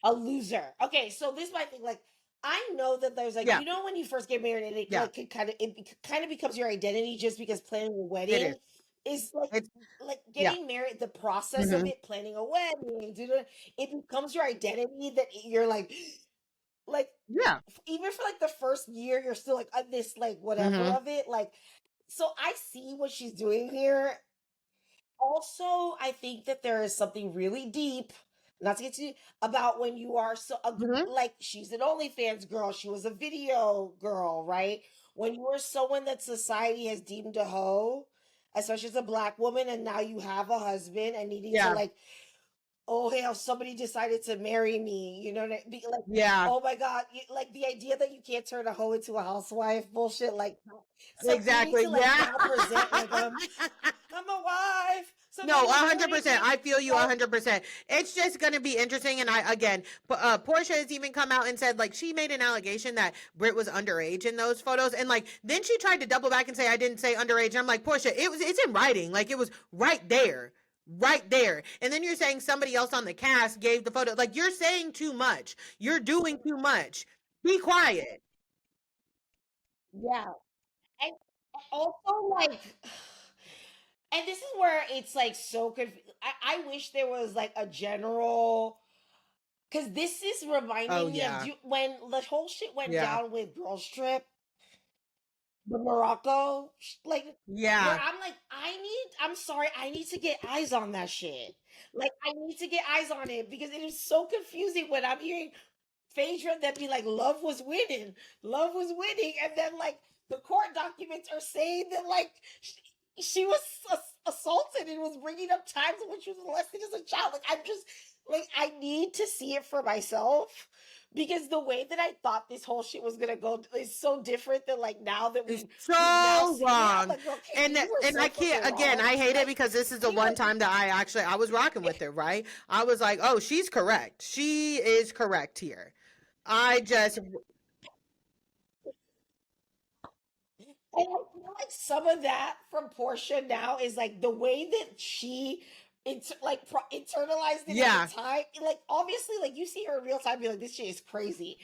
A loser. Okay, so this might think like I know that there's like
Yeah.
you know when you first get married and it
Yeah.
like kind of becomes your identity just because planning a
It
wedding
is.
is
It's
like
yeah.
getting married the process of
Hmm.
it planning a wedding it becomes your identity that you're like
Yeah.
even for like the first year you're still like this like whatever
Hmm.
of it like so I see what she's doing here also, I think that there is something really deep, not to get too about when you are so
Hmm.
like she's an OnlyFans girl. She was a video girl, right? when you are someone that society has deemed a hoe, especially as a black woman, and now you have a husband and needing to
Yeah.
like, oh hell, somebody decided to marry me. You know what I mean? Like,
Yeah.
oh my god, like the idea that you can't turn a hoe into a housewife, bullshit. Like, so you need
Exactly.
to like
Yeah.
now present like I'm a wife.
No,
Somebody married
100%.
me.
I feel you
So
100%. It's just going to be interesting. And again, Portia has even come out and said, like, she made an allegation that Britt was underage in those photos. And, like, then she tried to double back and say, I didn't say underage. And I'm like, Portia, it's in writing. Like, it was right there. Right there. And then you're saying somebody else on the cast gave the photo. Like, you're saying too much. You're doing too much. Be quiet.
yeah, and also like, and this is where it's like so I wish there was like a general, because this is
Oh,
reminding me of
yeah.
when the whole shit went
Yeah.
down with Girls Trip, the Morocco, like where
Yeah.
I'm like, I'm sorry, I need to get eyes on that shit. Like, I need to get eyes on it because it is so confusing when I'm hearing Phaedra that be like, love was winning, and then like the court documents are saying that like she was assaulted and was bringing up times in which she was molested as a child. Like, I'm just like, I need to see it for myself because the way that I thought this whole shit was gonna go is so different than like now that
It's
we've now
so
seen it. I'm
wrong.
like, girl, Katie, you were
And I
so
can't,
fucking
again,
wrong.
I hate it
Like,
because this is the
she
one
was
time that I was rocking with her, right? I was like, oh, she's correct. She is correct here. I just
And I feel like some of that from Portia now is like the way that she internalized it at
yeah.
the time. Like, obviously, like you see her in real time, be like, this shit is crazy.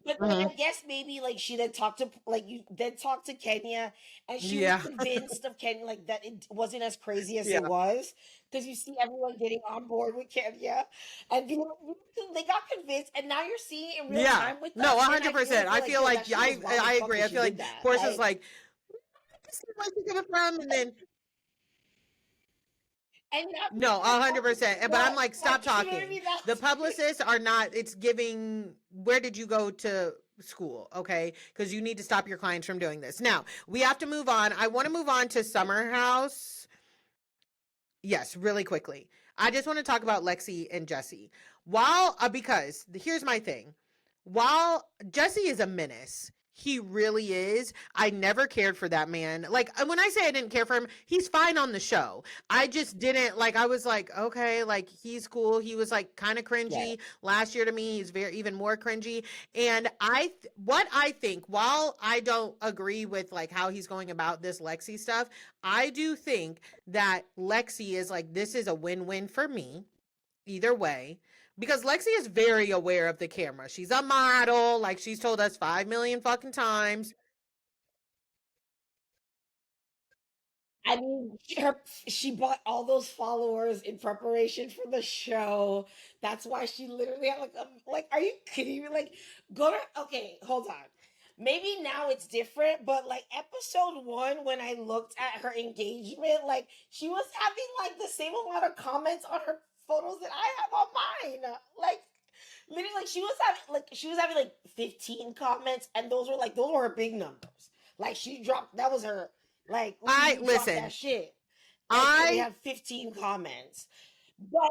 But then
Mhm.
I guess maybe like she then talked to like you then talked to Kenya, and she was
Yeah.
convinced of Kenya like that it wasn't as crazy as it
Yeah.
was, because you see everyone getting on board with Kenya, and they got convinced, and now you're seeing it in real
Yeah.
time with
No,
us, and I feel
100%.
like you're
I
like,
feel
yo,
like
that shit was wrong as
I
fuck
agree.
that
I
she
feel like
did that.
Portia's
Like,
like, this is where she's coming from. And then,
and
no,
that's
100%. But I'm
what,
like,
like,
stop
you know what I
talking.
mean?
The
That's
publicists are not, it's giving, where did you go to school? Okay. Because you need to stop your clients from doing this. Now, we have to move on. I want to move on to Summer House. Yes, really quickly. I just want to talk about Lexi and Jesse. Because here's my thing. While Jesse is a menace, he really is. I never cared for that man. Like, when I say I didn't care for him, he's fine on the show. I just didn't like, I was like, okay, like, he's cool. He was like kind of
yeah.
cringy last year to me. He's very even more cringy. And what I think, while I don't agree with like how he's going about this Lexi stuff, I do think that Lexi is like, this is a win-win for me either way, because Lexi is very aware of the camera. She's a model, like she's told us 5 million fucking times.
I mean, she bought all those followers in preparation for the show. That's why she literally had like, are you kidding me? Like, go to, okay, hold on. Maybe now it's different, but like episode one, when I looked at her engagement, like she was having like the same amount of comments on her photos that I have on mine. Like, literally, like she was having like 15 comments, and those were her big numbers. Like, she dropped, that was her, like,
I
literally dropped that
listen.
shit, and only
I
had 15 comments. But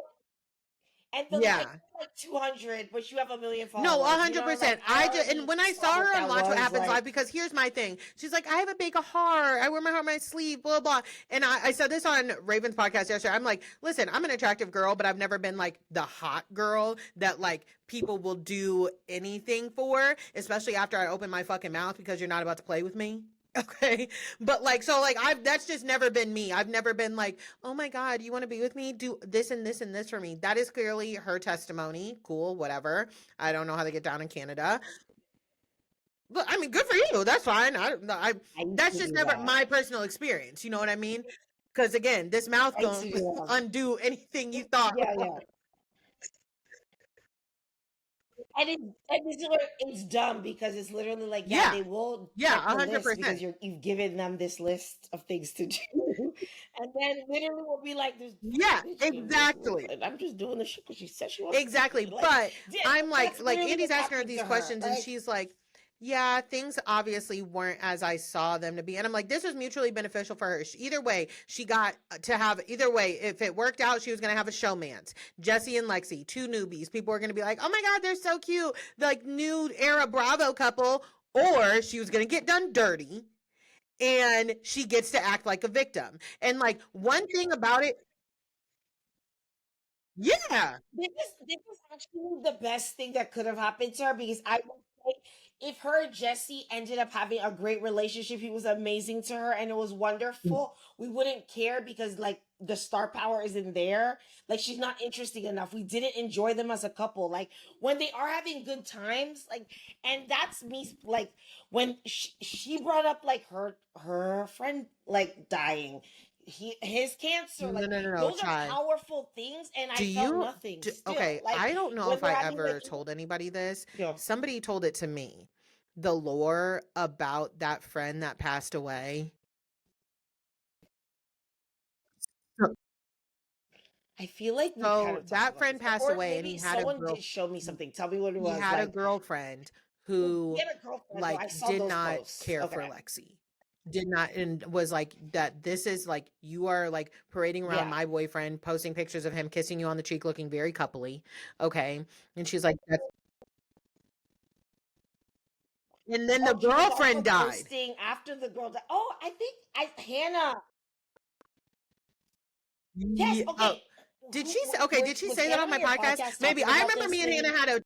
and the likes
Yeah.
are like 200, but you have a million
No, a
followers. You
hundred
know, like
percent.
I
I just, and
already
when I
saw
saw
what
her on
that
Watch What
was.
Happens
Like,
Live, because here's my thing. She's like, I have a big heart. I wear my heart on my sleeve, blah, blah. And I said this on Raven's podcast yesterday. I'm like, listen, I'm an attractive girl, but I've never been like the hot girl that like people will do anything for, especially after I open my fucking mouth because you're not about to play with me. Okay. But like, so like, that's just never been me. I've never been like, oh my God, you want to be with me? Do this and this and this for me. That is clearly her testimony. Cool, whatever. I don't know how they get down in Canada. But I mean, good for you. That's fine.
I used
That's
to
just
do
never
that.
my personal experience. You know what I mean? Because again, this mouth
I used
gonna
to do that.
undo anything you thought.
Yeah, yeah. And this is where it's dumb because it's literally like, yeah,
Yeah,
they will
yeah,
check
a
the
hundred
list because
percent.
you've given them this list of things to do, and then literally will be like, "This
Yeah,
bitch can just,"
exactly.
and I'm just doing the shit because she said she wants to do
Exactly.
it. Like,
But
yeah,
I'm
that's
like
literally
Andy's
what's
asking her
happening
these
to her.
questions and
Like,
she's like, Yeah, things obviously weren't as I saw them to be. And I'm like, this was mutually beneficial for her. Either way, she got to have, either way, if it worked out, she was going to have a showmance. Jesse and Lexi, two newbies. People were going to be like, oh my God, they're so cute. Like, new era Bravo couple. Or she was going to get done dirty and she gets to act like a victim. And like, one thing about it, yeah.
This is actually the best thing that could have happened to her because I will say if her and Jesse ended up having a great relationship, he was amazing to her and it was wonderful. We wouldn't care because like the star power isn't there. Like she's not interesting enough. We didn't enjoy them as a couple. Like when they are having good times, like and that's me like when she brought up like her friend like dying his cancer
No,
like
no, no, no,
those are
Chy.
powerful things and I
Do
felt
you
nothing still
okay,
like
I don't know
when
if
they're
I
having like
ever told anybody this.
yeah.
Somebody told it to me. The lore about that friend that passed away. So
I feel like we kind
so
of talked
that
about
friend
this
passed
or
away and
maybe someone did show me something. Tell me what it
he
was
had a
like.
girlfriend
Well, he
who
had a girlfriend though.
like
I saw
did
those
not
posts.
care for
Okay.
Lexi. Did not and was like that this is like you are like parading around
Yeah.
my boyfriend, posting pictures of him kissing you on the cheek looking very coupley. Okay. And she's like that's and then the
Oh, she was also
girlfriend died.
posting after the girl died. Oh, I think I Hannah. Yes.
Yeah. Oh,
Okay.
did
Who
she say? Okay, did she
was
say that
Hannah
on my
on your
podcast?
podcast
Maybe.
talking
I
about
remember
this
me and
thing?
Hannah had a.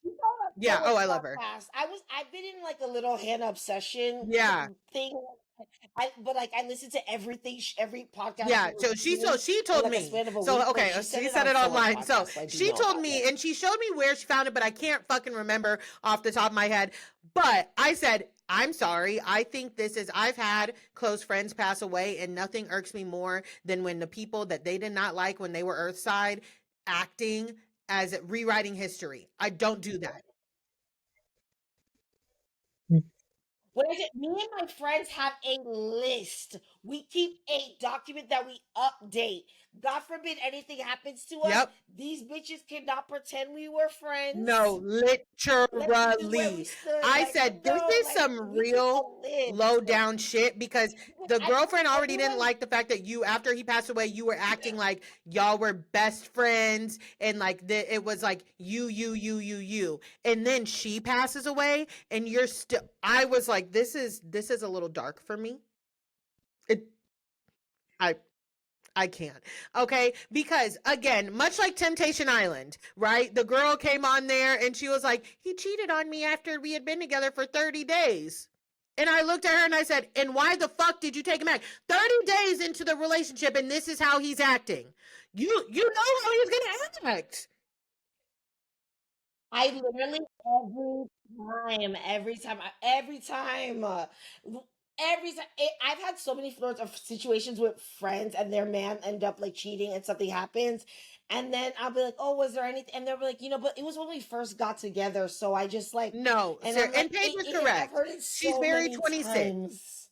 She's on
Yeah.
another
Oh, I love her.
podcast. I've been in like a little Hannah obsession
Yeah.
thing. But like I listened to everything, every podcast she
Yeah.
was
So
doing
she
in
told
like a
me.
span of a
So
week. Like
okay,
she said
she
it
said
on
it
someone's
online. So
podcast, so I do
she
know
told
about
me,
it.
and she showed me where she found it, but I can't fucking remember off the top of my head. But I said, I'm sorry. I think this is. I've had close friends pass away, and nothing irks me more than when the people that they did not like when they were Earthside acting as rewriting history. I don't do that.
What is it? Me and my friends have a list. We keep a document that we update. God forbid anything happens to us.
Yep.
These bitches cannot pretend we were
No,
friends. Like we knew where we
literally.
stood.
I
Like
said, this
no,
is
like
some
we keep a
real low
list.
down shit because
Because
the
I know
girlfriend already didn't
everyone.
like the fact that you, after he passed away, you were acting like y'all were best friends and like it was like you. And then she passes away and you're still, I was like, this is a little dark for me. It, I, I can't. Okay. Because again, much like Temptation Island, right? The girl came on there and she was like, he cheated on me after we had been together for 30 days. And I looked at her and I said, and why the fuck did you take him back? 30 days into the relationship and this is how he's acting. You know how he's gonna act.
I literally every time, every time. I've had so many flirts of situations with friends and their man end up like cheating and something happens. And then I'll be like, oh, was there anything? And they'll be like, but it was when we first got together. So I just like,
No,
and
sir.
I'm
And
like,
Paige was
I've
correct.
heard it
She's
so
very
many
26.
times.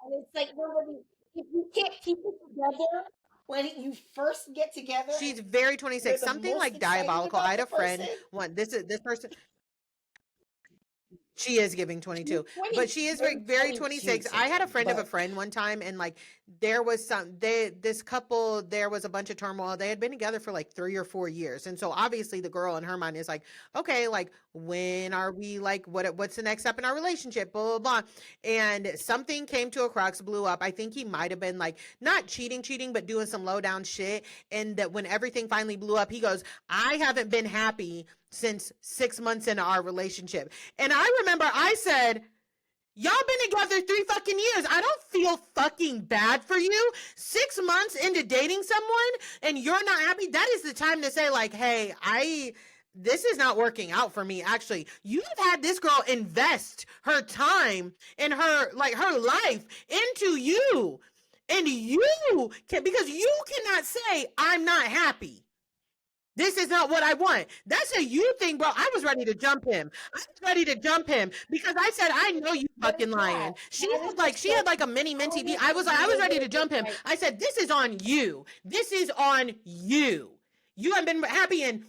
And it's like, nobody, if you can't keep it together when you first get together and
She's very
you're
26.
the
Something
most
like
excited
diabolical. I
about
had
the
a friend,
person.
one, this person, she is giving
She's
22, but
20,
she is very,
maybe
very
22
26. I had a
something,
friend of a
but
friend one time, and like there was this couple, there was a bunch of turmoil. They had been together for like 3 or 4 years, and so obviously the girl in her mind is like, okay, like when are we like what's the next step in our relationship? Blah blah blah. And something came to a crux, blew up. I think he might have been like not cheating, but doing some low down shit. And that when everything finally blew up, he goes, I haven't been happy since 6 months into our relationship. And I remember I said, y'all been together 3 fucking years. I don't feel fucking bad for you. 6 months into dating someone and you're not happy. That is the time to say, like, hey, this is not working out for me. Actually, you've had this girl invest her time and her life into you. And you can, because you cannot say, I'm not happy. This is not what I want. That's a you thing, bro. I was ready to jump him. I was ready to jump him because I said, I know you
what is
fucking
that?
lying.
That is just
She
so
had like a mini minty
how
B.
is
I
it
was like, I was ready to
real?
jump him.
Like
I said, this is on you. This is on you. You haven't been happy in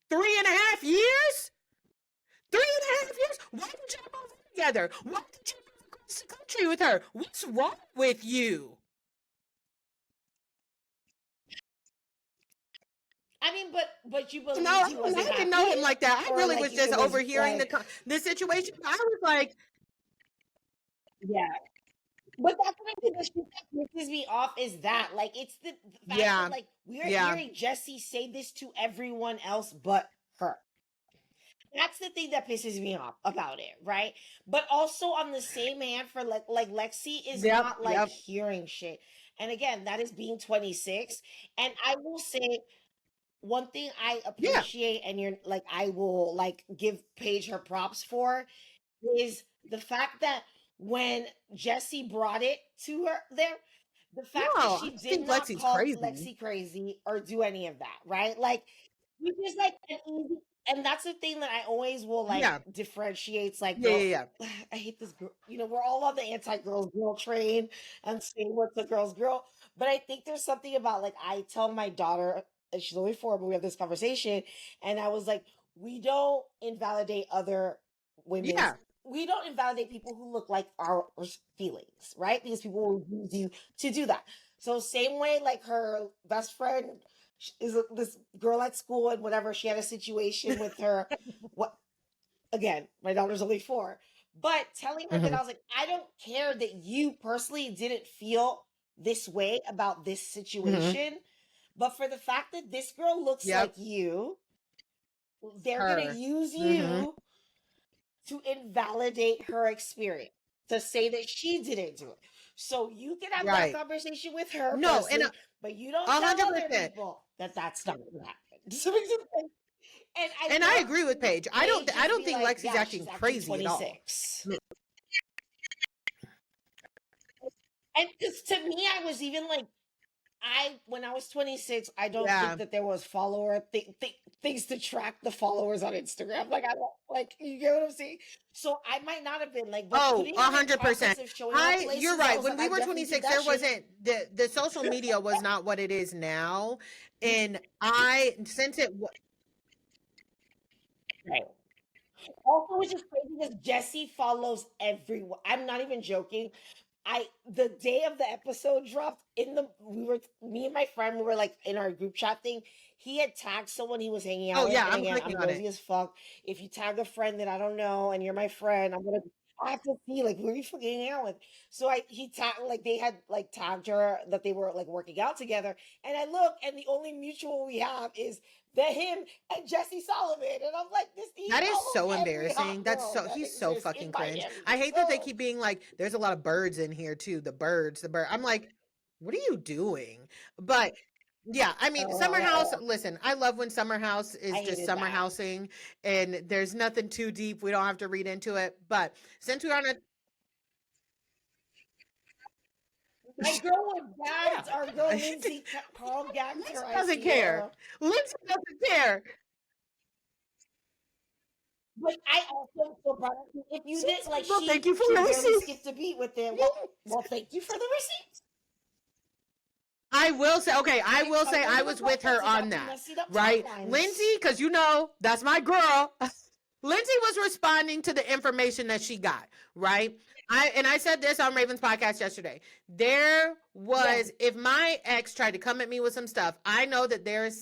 3.5 years? 3.5 years? Why did y'all move in together? Why did you move across the country with her? What's wrong with you?
I mean, but you
No,
believed he
I
wasn't
didn't know
happy,
him like that. I
or
really
like
was just
it was
overhearing
like,
the situation. I was like,
yeah. But that's what I think the shit that pisses me off is that, like, it's the fact that
yeah,
like we are
yeah,
hearing Jesse say this to everyone else but her. That's the thing that pisses me off about it, right? But also on the same hand, for like Lexi is
yep,
not like
yep,
hearing shit. And again, that is being 26. And I will say one thing I
yeah.
appreciate, and you're like, I will like give Paige her props for, is the fact that when Jesse brought it to her there, the
No,
fact that
I
she
just
did
think
not
Lexi's
call
crazy.
Lexi crazy or do any of that, right? Like, which is like an easy, and that's the thing that I always will like
Yeah,
differentiates like
yeah,
girl.
yeah,
I hate this girl. You know, we're all on the anti-girls girl train and saying what's a girl's girl. But I think there's something about like I tell my daughter, and she's only 4, but we have this conversation, and I was like, we don't invalidate other women's,
yeah,
we don't invalidate people who look like our feelings, right? Because people will use you to do that. So same way, like her best friend is this girl at school and whatever. She had a situation with her. What, again? My daughter's only 4, but telling her that
hmm,
I was like, I don't care that you personally didn't feel this way about this
hmm,
situation, but for the fact that this girl looks like
yep,
you, they're gonna
her.
use
Hmm.
you to invalidate her experience, to say that she didn't do it. So you can have that
Right.
conversation with her
No, and
personally, but you don't
a
tell
hundred
other
percent.
people that that's not what happened. Does that make sense? And I
And I
love
agree with
seeing
Paige.
Paige
I
just
don't
be
think
like,
Lexi's
yeah, she's
acting
acting
crazy at all.
26. And because to me, I was even like, when I was 26, I don't think
Yeah.
that there was things to track the followers on Instagram. Like I don't, like, you get what I'm saying. So I might not have been like, but
Oh,
putting
a
them in
hundred percent.
context of showing up
You're
places, I
right.
was
When
like,
we
I
were
definitely did
26,
that
there
shit.
wasn't the social media was not what it is now. And I since it
Right. Also, which is crazy because Jesse follows everyone. I'm not even joking. The day of the episode dropped, me and my friend, we were like in our group chat thing. He had tagged someone he was hanging
oh
out with,
yeah,
and
I'm
again,
clicking
I'm
on it.
nosy as fuck. If you tag a friend that I don't know and you're my friend, I have to see like who are you fucking hanging out with. So he tagged, like they had like tagged her that they were like working out together, and I look, and the only mutual we have is him and Jesse Solomon, and I'm like, this he
That is
follows
so
every
embarrassing.
hot
That's
girl
so
that
he's so
exists in
fucking cringe.
Miami.
I hate that they
So
keep being like, there's a lot of birds in here too. The birds, the bird. I'm like, what are you doing? But yeah, I mean, Summer House. Listen, I love when Summer House
I
is just
hated
summer
that.
housing, and there's nothing too deep. We don't have to read into it. But since we're on a
My girl was
yeah,
gagged. Our
yeah,
girl Lindsay Carl gagged
Lindsay
her
doesn't care.
ICU.
Lindsay doesn't care.
But I also feel bad if you
She's
did like
like, well, thank you for
she
the
barely
receipt.
skipped a beat with it. Well, thank you for the receipt.
I will say, okay, I will
I
say
know
I
you were
was with her on
you
that,
messing up
right?
timelines.
Lindsay, because you know, that's my girl. Lindsay was responding to the information that she got, right? I said this on Raven's podcast yesterday. There
Yes.
was if my ex tried to come at me with some stuff, I know that there's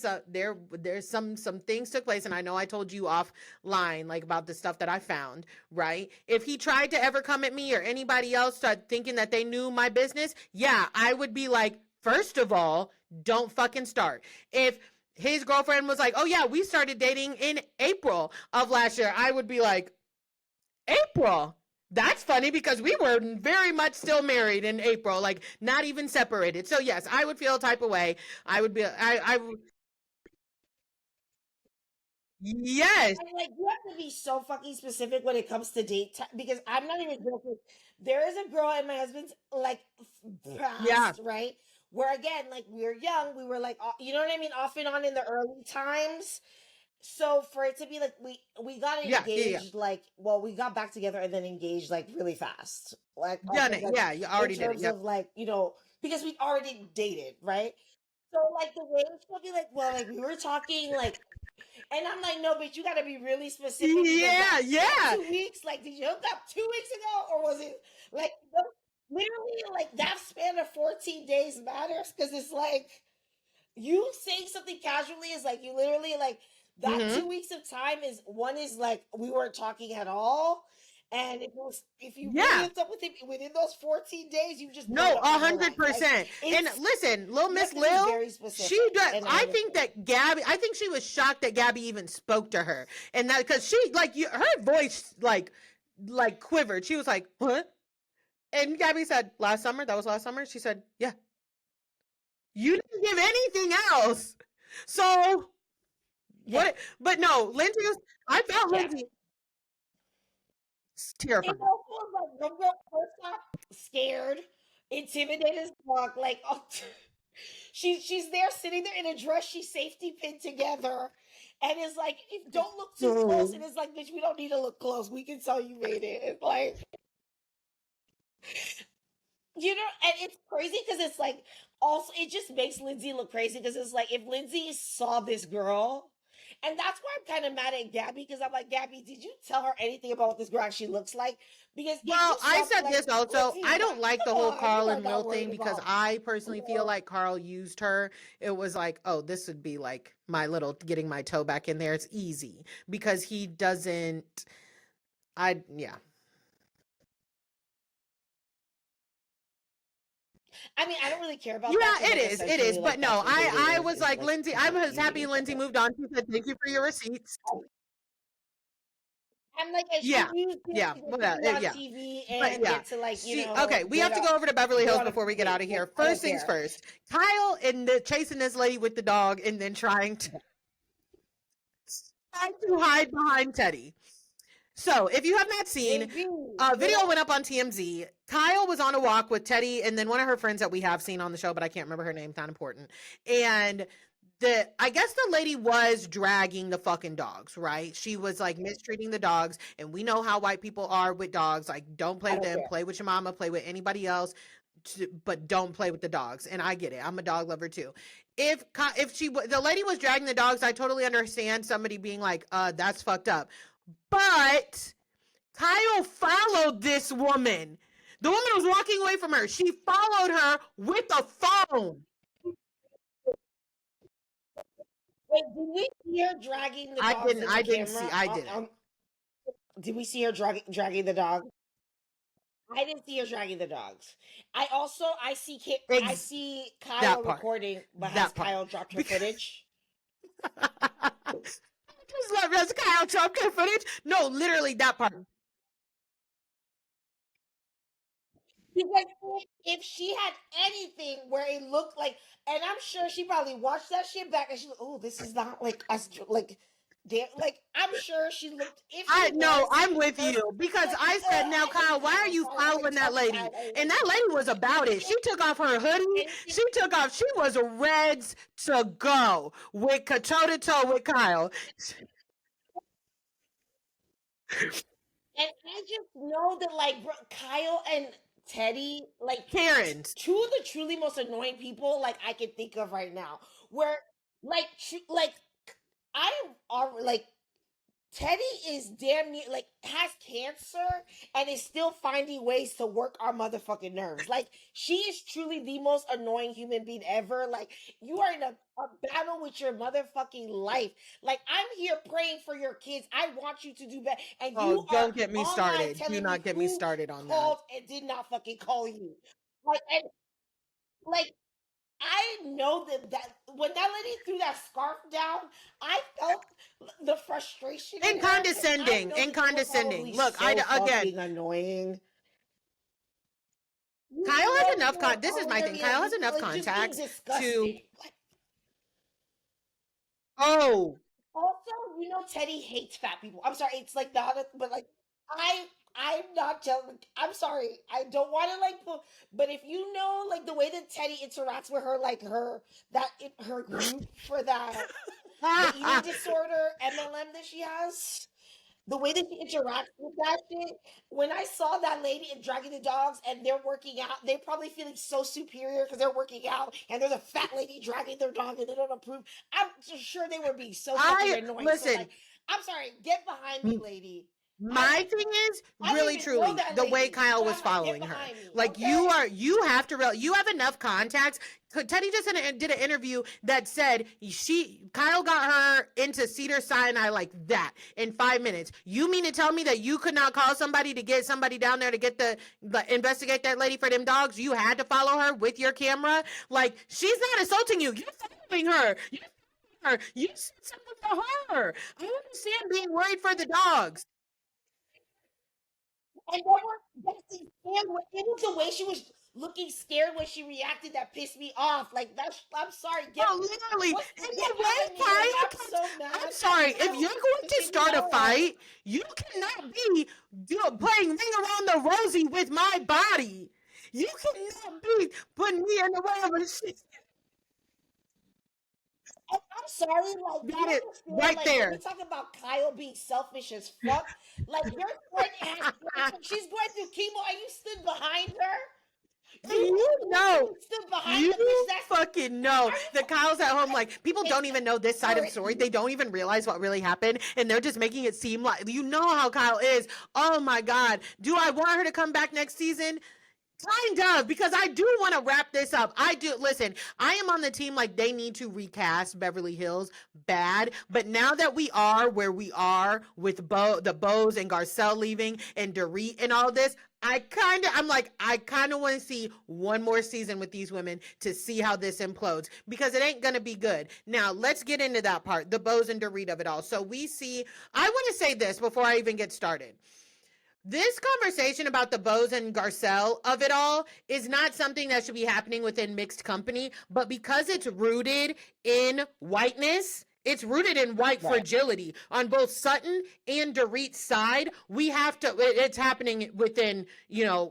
some things took place, and I know I told you offline like about the stuff that I found, right? If he tried to ever come at me or anybody else start thinking that they knew my business, yeah, I would be like, first of all, don't fucking start. If his girlfriend was like, "Oh yeah, we started dating in April of last year," I would be like, "April? That's funny because we were very much still married in April, like not even separated." So yes, I would feel a type of way. I would be, yes,
And like you have to be so fucking specific when it comes to because I'm not even joking. There is a girl in my husband's like
yeah,
past, right? Where again, like we were young, we were like, you know what I mean, off and on in the early times. So for it to be like we got
yeah.
engaged, like, well, we got back together and then engaged like really fast, like off
Done
of
it.
like
Yeah, you
in
already did it.
terms
Yep.
of like, because we already dated, right? So like the way she'll be like, well, like we were talking like And I'm like, no, bitch, you gotta be really specific. Because that 2 weeks, like, did you hook up 2 weeks ago? Or was it like, literally, like, that span of 14 days matters? Because it's like, you saying something casually is like, you literally, like, that
Mm-hmm.
2 weeks of time is, one is like, we weren't talking at all. And if you really
Yeah.
hooked up with him within those 14 days, you just blown
No,
up my whole life. Like,
100%. And
it's,
listen, little
you have
Miss
to be
Lil,
very
she
specific.
does.
And I
I think
understand.
that Gabby. I think she was shocked that Gabby even spoke to her, and that because she like her voice like quivered. She was like, "What?" And Gabby said, "Last summer. That was last summer." She said, "Yeah." You didn't give anything else. So
Yeah.
what? But no, Lindsay was. I felt
Yeah.
Lindsay
It
terrified.
also was like, no girl, first off, scared, intimidated as fuck. Like, oh, she's there sitting there in a dress she's safety pinned together. And it's like, if don't look too close. And it's like, bitch, we don't need to look close. We can tell you made it. It's like, you know, and it's crazy because it's like, also, it just makes Lindsay look crazy because it's like, if Lindsay saw this girl, and that's why I'm kind of mad at Gabby, because I'm like, Gabby, did you tell her anything about what this girl actually looks like? Because if you
Well, I
saw,
said
like,
this also.
Lindsay,
I
not,
don't like the
come
whole
on, you
Carl
are
and Will
not
thing
worried
because
about,
I personally
you
feel
know,
like Carl used her. It was like, oh, this would be like my little getting my toe back in there. It's easy because he doesn't. Yeah.
I mean, I don't really care
Yeah,
about that because, like,
it is.
essentially,
But
like,
no,
that's what dating
I was
is
like
like,
Lindsay.
it's
I
not
was
easy
happy
to get
Lindsay
there.
moved on. She said, "Thank you for your receipts."
I'm like, and she
Yeah,
used
yeah,
it to
whatever.
be on
Yeah,
TV
but
and
yeah,
get to, like,
she okay. We
go
have to
to
go over to Beverly
go
Hills
on a
before we get out
date.
of
Like,
here.
I
First
don't
things
care.
first. Kyle and chasing this lady with the dog, and then trying to hide behind Teddy. So, if you have not seen,
Baby,
a video
girl.
went up on TMZ. Kyle was on a walk with Teddy and then one of her friends that we have seen on the show, but I can't remember her name. Not important. And I guess the lady was dragging the fucking dogs, right? She was like mistreating the dogs, and we know how white people are with dogs. Like, don't play
I
with
don't
them.
care.
Play with your mama. Play with anybody else, but don't play with the dogs. And I get it. I'm a dog lover too. If the lady was dragging the dogs, I totally understand somebody being like, that's fucked up. But Kyle followed this woman. The woman was walking away from her. She followed her with a phone.
Wait, did we see her dragging the dogs in the
I didn't see.
camera?
I didn't.
Did we see her dragging the dog? I didn't see her dragging the dogs. I
Ex-
see
that
Kyle
part.
recording, but has
That part.
Kyle dropped her
Because
footage?
just love that's Kyle Trump footage. No, literally that part.
Because if she had anything where it looked like, and I'm sure she probably watched that shit back, and she, oh, this is not like as like, damn, like, I'm sure she looked. If she
I no,
was,
I'm with
first,
you because
like,
I said, now
I hate
Kyle, why
Kyle.
are
I'm
you
sorry, I'm like
following that
talking
lady?
Kyle. I
And
hate
that lady was about it. She took off her hoodie.
anything.
She took off. She was reds to go with toe to toe with Kyle.
And I just know that, like, bro, Kyle and Teddy, like,
Karens.
two of the truly most annoying people, like, I can think of right now. Where, like, like, I are like, Teddy is damn near like has cancer and is still finding ways to work our motherfucking nerves. Like, she is truly the most annoying human being ever. Like, you are in a battle with your motherfucking life. Like, I'm here praying for your kids. I want you to do better. And
Oh,
you are
don't get me
online
started. Do
telling me
not get me
who
started on that.
called and did not fucking call you. Like, and like, I know that when that lady threw that scarf down, I felt the frustration in
And
her because I
condescending,
know
and
that you were
condescending.
probably
Look,
so
again,
fucking annoying.
Kyle
You
has
know
enough
you were
this is my
calling her
thing.
being like,
Kyle has
you
enough
like just being
contacts to
disgusting. Like,
oh,
also, Teddy hates fat people. I'm sorry, it's like not, but like I. I'm not telling. I'm sorry. I don't want to like put. But if you know, like the way that Teddy interacts with her, like her group for that the eating disorder MLM that she has. The way that she interacts with that shit, when I saw that lady and dragging the dogs and they're working out, they're probably feeling so superior because they're working out and there's a fat lady dragging their dog and they don't approve. I'm sure they were being so fucking
I
annoying. So
listen.
like, I'm sorry, get behind me, lady.
My thing is
I don't
really
even know
truly
that
the way
lady,
Kyle
but
was
I'm like, get
following her.
behind me,
Like
okay?
you have to you have enough contacts. Teddy just did an interview that said Kyle got her into Cedar Sinai like that in 5 minutes. You mean to tell me that you could not call somebody to get somebody down there to get the investigate that lady for them dogs? You had to follow her with your camera. Like she's not assaulting you. You're following her. You said something to her. I understand being worried for the dogs.
And then that's the it was the way she was looking scared when she reacted that pissed me off. Like that's I'm sorry,
No, literally,
what's
in
get
the
behind
way
me. Like
Kyle
I'm
comes,
so mad
I'm
at
sorry, if
Kyle
you're going
to
to
give me
start a
hell.
fight, you cannot be playing ring around the rosy with my body. You cannot be putting me in the way of a shit.
And I'm sorry, like
That
I
is
understand,
right
like when we
there.
talk about Kyle being selfish as fuck, like your friend has she's going through chemo and you stood behind her.
And
You
you know,
literally stood behind
you
the bitch. That's
fucking know
are you
that Kyle's at home. Like, people
fucking
don't even know this side of the
sorry?
story. They don't even realize what really happened. And they're just making it seem like, you know how Kyle is. Oh my God. Do I want her to come back next season? Kind of, because I do want to wrap this up. I do. Listen, I am on the team like they need to recast Beverly Hills bad. But now that we are where we are with the Bows and Garcelle leaving and Dorit and all this, I'm like, I kind of want to see one more season with these women to see how this implodes because it ain't going to be good. Now, let's get into that part, the Bows and Dorit of it all. So we see, I want to say this before I even get started. This conversation about the Bows and Garcelle of it all is not something that should be happening within mixed company, but because it's rooted in whiteness, it's rooted in white
Right.
fragility on both Sutton and Dorit's side. We have to, it's happening within,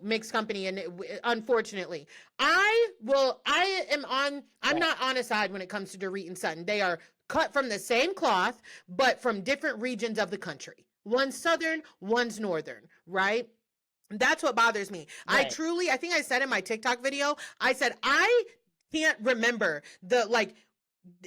mixed company. And unfortunately, I'm
Right.
not on a side when it comes to Dorit and Sutton. They are cut from the same cloth, but from different regions of the country. One's southern, one's northern, right? That's what bothers me.
Right.
I think I said in my TikTok video, I said, I can't remember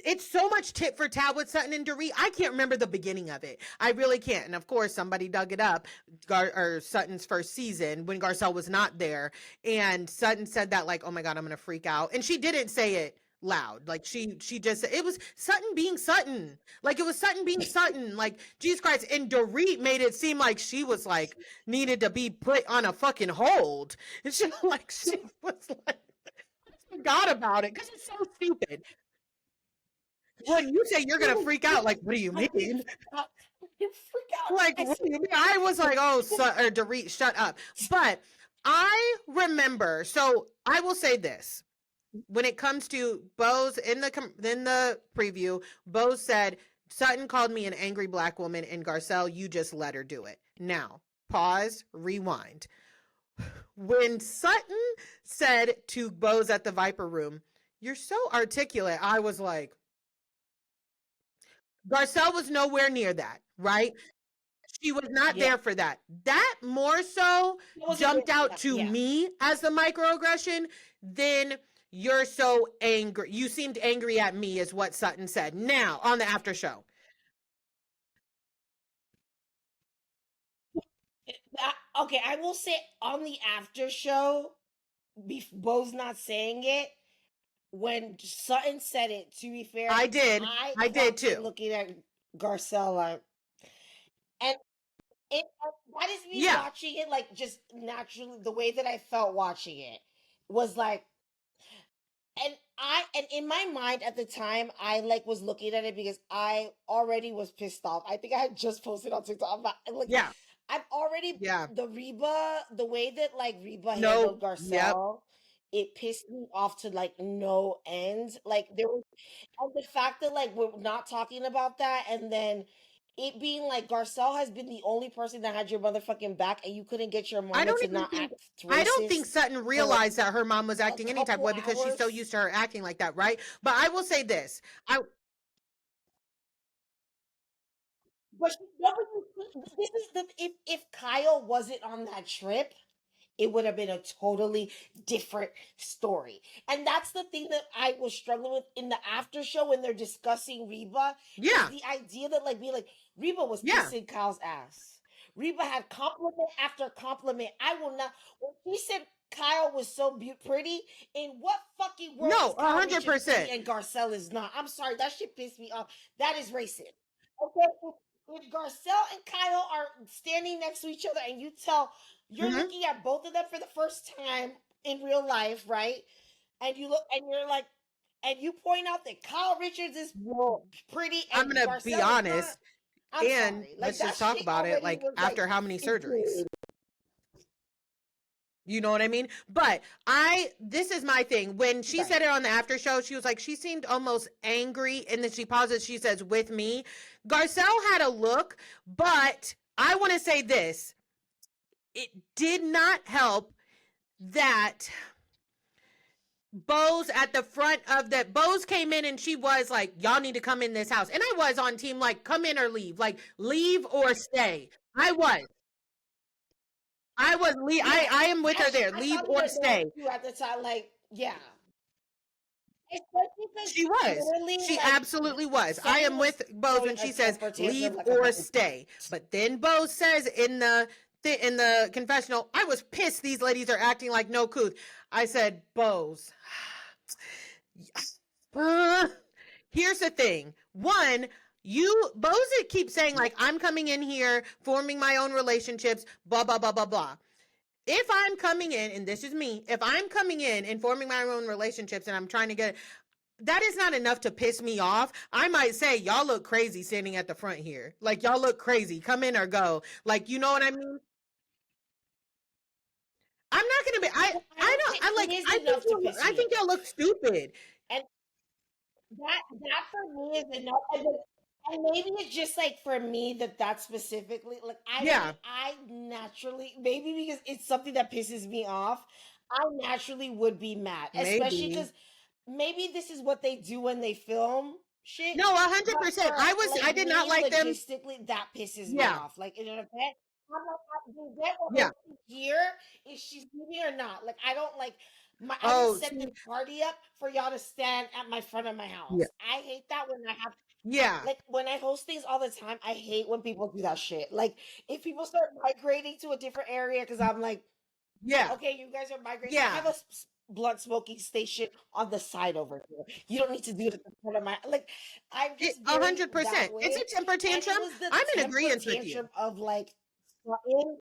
it's so much tit for tat with Sutton and Dorit. I can't remember the beginning of it. I really can't. And of course, somebody dug it up, or Sutton's first season when Garcelle was not there. And Sutton said that, like, oh my God, I'm going to freak out. And she didn't say it loud. Like she just, it was Sutton being Sutton. Like it was Sutton being Sutton. Like, Jesus Christ. And Dorit made it seem like she was like, needed to be put on a fucking hold. And she was like, I forgot about it because it's so stupid. When you say you're gonna freak out, like, what do you
I did
mean?
freak out.
Like, what do you mean? I was like, oh, or Dorit, shut up. But I remember. So I will say this: when it comes to Bose in the preview, Bose said Sutton called me an angry black woman, and Garcelle, you just let her do it. Now, pause, rewind. When Sutton said to Bose at the Viper Room, "You're so articulate," I was like, Garcelle was nowhere near that, right? She was not
Yeah.
there for that. That more so jumped out to
Yeah.
me as the microaggression than you're so angry. You seemed angry at me, is what Sutton said. Now, on the after show.
Okay, I will say on the after show, Bo's not saying it. When Sutton said it, to be fair,
I did. I did too.
Looking at Garcelle, and it that is me watching it like just naturally. The way that I felt watching it was like, and in my mind at the time, I like was looking at it because I already was pissed off. I think I had just posted on TikTok. Like, I'm already the Reba, the way that like Reba handled Garcelle, it pissed me off to like no end. Like there was, and the fact that like we're not talking about that, and then it being like Garcelle has been the only person that had your motherfucking back, and you couldn't get your mama to not act racist.
I don't think Sutton realized that her mom was acting any type of way because she's so used to her acting like that, right? But I will say this.
But this is the if Kyle wasn't on that trip, it would have been a totally different story. And that's the thing that I was struggling with in the after show when they're discussing Reba, is
Yeah.
the idea that like being like Reba was
Yeah.
kissing Kyle's ass. Reba had compliment after compliment. I will not. When she said Kyle was so pretty, in what fucking world
No,
is Kyle Richards pretty
100%.
and Garcelle is not? I'm sorry, that shit pissed me off. That is racist. Okay, if Garcelle and Kyle are standing next to each other and you tell you're
Hmm.
looking at both of them for the first time in real life, right? And you look and you're like, and you point out that Kyle Richards is
Well,
pretty
I'm
and
gonna be
Garcelle is not.
honest,
I'm
and
sorry, like
let's
that
just talk
shit
about it.
already
Like,
was like
after how many surgeries?
infuriating.
You know what I mean? But this is my thing. When she
Right.
said it on the after show, she was like, she seemed almost angry. And then she pauses, she says, with me. Garcelle had a look, but I want to say this. It did not help that Bose at the front of that, Bose came in and she was like, y'all need to come in this house. And I was on team, like, come in or leave, like, leave or stay.
Yeah,
I am with her
actually,
there,
I
leave
thought you
or
were there
stay.
too at the time. Like, yeah, especially because
She was.
literally,
She
like,
absolutely was. I
Sonny
am
was
with Bose
throwing
when
a
she says
temper tantrum
leave
like a
or
fucking.
stay. But then Bose says in the confessional, I was pissed these ladies are acting like no couth. I said, Bose. Here's the thing. One, Bose keeps saying like I'm coming in here forming my own relationships, blah blah blah blah blah. If I'm coming in, and this is me, if I'm coming in and forming my own relationships and I'm trying to get, that is not enough to piss me off. I might say, y'all look crazy standing at the front here. Like, y'all look crazy. Come in or go. Like, you know what I mean? I'm not gonna be.
I don't think it is enough to piss
I
me
think y'all look
off,
stupid.
and that for me is enough. And maybe it's just like for me that specifically, like
Yeah,
I naturally, maybe because it's something that pisses me off, I naturally would be mad, especially
maybe.
because maybe this is what they do when they film shit.
No, a hundred
But
percent.
for like
I did not
me,
like them.
logistically, that pisses me
Yeah,
off. Like in an event, I'm like, the event we're
yeah.
hosting here, is she leaving or not? Like I don't like my. I didn't
Oh,
set the
see,
party up for y'all to stand at my front of my
yeah,
house. I hate that when I have
yeah,
like when I host things all the time. I hate when people do that shit. Like if people start migrating to a different area, because I'm like,
yeah,
okay, you guys are migrating. I
yeah.
have a blunt smoking station on the side over here. You don't need to do it at the front of my like. I'm
It,
just
a
very
hundred
that
percent. It's
way,
a temper
and it
tantrum.
was the
I'm in
temper
agreement with you.
tantrum of like in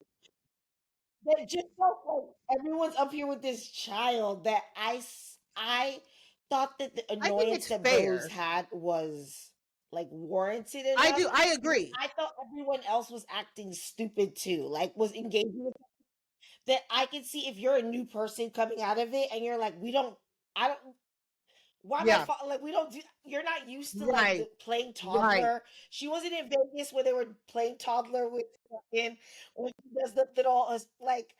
that just felt like everyone's up here with this child that I thought that the
I think
annoyance
it's
that Bose
fair.
had was like warranted enough
I
because
agree.
I thought everyone else was acting stupid too, like was engaging with that. I can see if you're a new person coming out of it and you're like, we don't, I don't, why am I
Yeah,
like we don't do, you're not used to like
right,
playing
right.
toddler. She wasn't in Vegas where they were playing toddler with fucking when she does the all like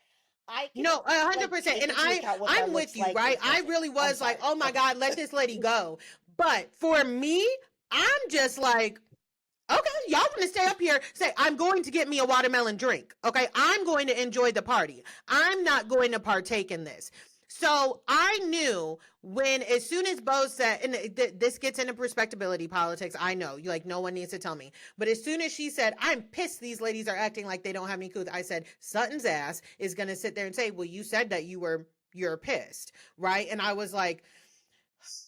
I can
No, a hundred
like
percent.
take
And
into account what that
I'm with
looks
you,
like in
right? I
person.
really
I'm
was like,
sorry.
oh my
Okay.
God, let this lady go. But for me, I'm just like, okay, y'all want to stay up here, say, I'm going to get me a watermelon drink. Okay, I'm going to enjoy the party. I'm not going to partake in this. So I knew when, as soon as Bo said, and this gets into respectability politics, I know, like, no one needs to tell me. But as soon as she said, I'm pissed these ladies are acting like they don't have any couth, I said, Sutton's ass is going to sit there and say, well, you said that you're pissed, right? And I was like,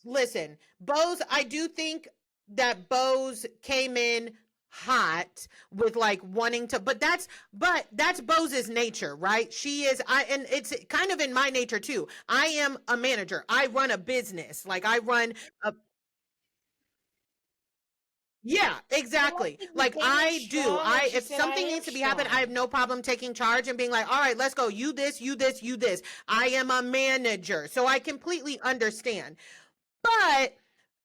listen, Bose, I do think that Bose came in hot with like wanting to, but that's Bose's nature, right? She is and it's kind of in my nature too. I am a manager. I run a business. Like I run a yeah,
I like
exactly.
that you
Like
came in
I do.
strong and she
If
said I
something
am
needs to be happening, I have
strong.
no problem taking charge and being like, all right, let's go. You this, you this, you this. I am a manager. So I completely understand. But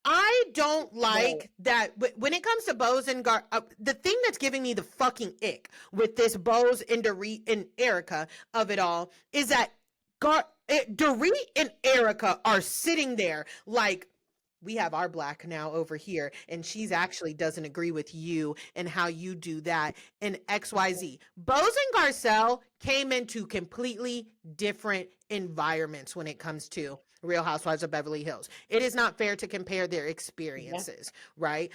I don't
Right.
like that when it comes to Bose and the thing that's giving me the fucking ick with this Bose and Dorit and Erica of it all is that Dorit and Erica are sitting there like we have our black now over here, and she's actually doesn't agree with you and how you do that and XYZ. Bose and Garcelle came into completely different environments when it comes to Real Housewives of Beverly Hills. It is not fair to compare their
Yeah.
experiences, right?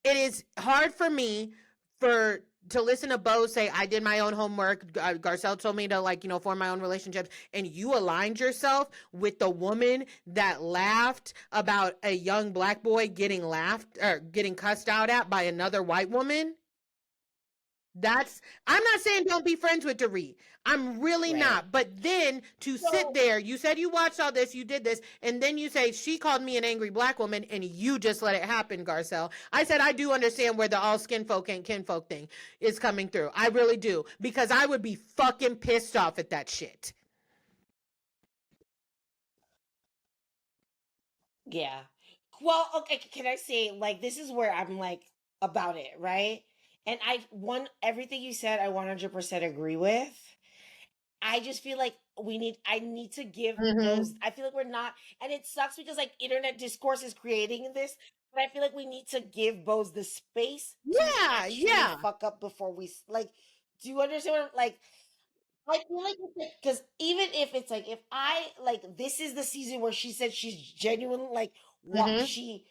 It is hard for me for to listen to Bo say, I did my own homework. Garcelle told me to, like, form my own relationships. And you aligned yourself with the woman that laughed about a young black boy getting laughed or getting cussed out at by another white woman. I'm not saying don't be friends with Dorit. I'm really
Right.
not. But then to sit
So
there, you said you watched all this, you did this, and then you say she called me an angry black woman and you just let it happen, Garcelle. I said I do understand where the all skin folk and kinfolk thing is coming through. I really do. Because I would be fucking pissed off at that shit.
yeah. Well, okay, can I say, like, this is where I'm like about it, right? And everything you said I 100% agree with. I just feel like I need to give Bose,
Mm-hmm.
I feel like we're not, and it sucks because like internet discourse is creating this, but I feel like we need to give Bose the space to
Yeah,
actually
yeah.
fuck up before like, do you understand what I'm like? I feel like, because even if it's like, if I like, this is the season where she said she's genuine, like, what
Mm-hmm.
she,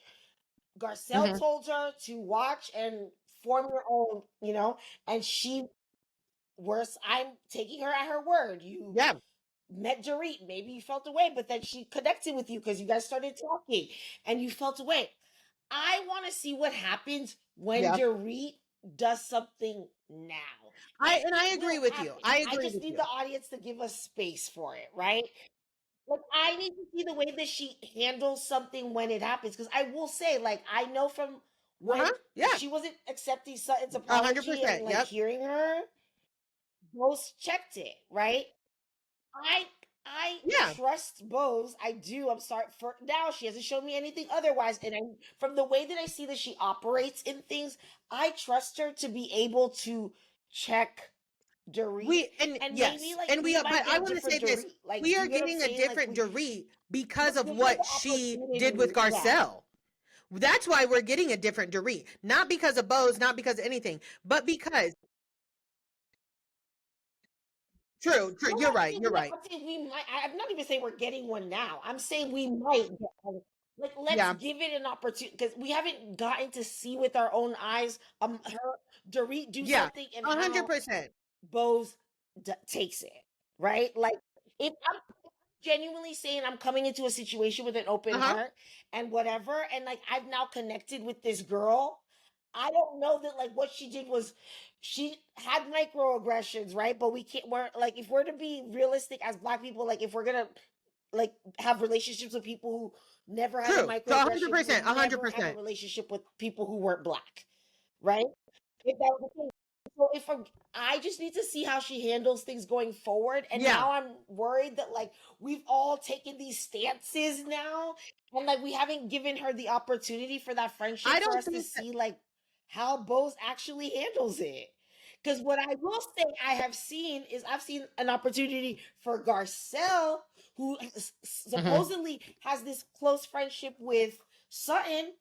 Garcelle
Mm-hmm.
told her to watch and form your own, and I'm taking her at her word. You
Yeah.
met Dorit, maybe you felt away, but then she connected with you because you guys started talking and you felt away. I want to see what happens when
Yeah.
Dorit does something now. And
I
it
agree
will
with you.
happen.
I
I
agree
just
with
need
you.
the audience to give us space for it, right? Like, I need to see the way that she handles something when it happens. Because I will say, like, I know from
Uh-huh.
when
Yeah.
she wasn't accepting Sutton's
A hundred
apology and
percent.
like
Yep.
hearing her, most checked it, right? I I
Yeah.
trust Bose. I do. I'm sorry for now. She hasn't shown me anything otherwise. And from the way that I see that she operates in things, I trust her to be able to check Dorit.
We and
And maybe
yes,
like
and
we
but
might get
I
a
want to say
different
this:
Dorit. Like,
we
do
are
you get what I'm
getting a
saying? Like,
different Dorit because
but
of
give her
what
the
she did with
opportunity. Yeah.
Garcelle. That's why we're getting a different Dorit, not because of Bose, not because of anything, but because true, true.
No,
You're right. You're right.
I'm saying we might. I'm not even saying we're getting one now. I'm saying we might get one. Like, let's
Yeah,
give it an opportunity because we haven't gotten to see with our own eyes her Dorit do
yeah,
something and
100%.
Bose takes it, right? Like, if I'm genuinely saying I'm coming into a situation with an open
Uh huh.
heart and whatever, and like I've now connected with this girl, I don't know that like what she did was she had microaggressions, right? But we're like, if we're to be realistic as black people, like if we're gonna like have relationships with people who never had a
True. So
microaggression, we
100%.
would never have a
100%.
relationship with people who weren't black, right? If that was the case. So I just need to see how she handles things going forward. And
Yeah.
now I'm worried that like we've all taken these stances now, and like we haven't given her the opportunity for that friendship
I
for
don't
us to
think that.
see like how Bose actually handles it. Because what I will say I have seen is I've seen an opportunity for Garcelle, who
Mhm.
supposedly has this close friendship with Sutton,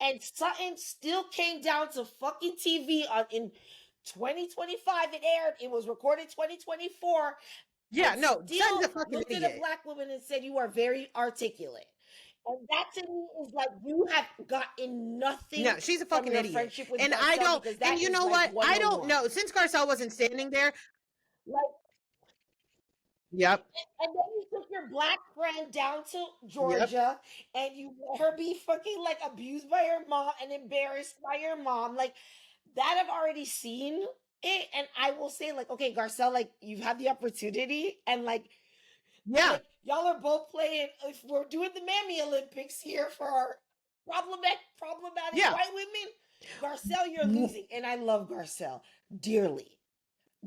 and Sutton still came down to fucking TV in 2025. It aired. It was recorded 2024,
Yeah.
and
No, Sutton's
still
a fucking
looked at a
idiot.
black woman and said, "You are very articulate." And that to me is like you have gotten
No,
nothing
she's a
from
fucking
your
idiot.
friendship with
And I
Garcelle
don't,
because
and
that
you
is
know
like
what? I don't
101.
know. Since Garcelle wasn't standing there,
Like,
yep,
and then you took your black friend down to
yep.
Georgia and you let her be fucking like abused by her mom and embarrassed by your mom. Like, that I've already seen it. And I will say, like, okay, Garcelle, like, you've had the opportunity and
Yeah,
like y'all are both playing. If we're doing the Mammy Olympics here for our problematic
yeah.
white women, Garcelle, you're losing. And I love Garcelle dearly,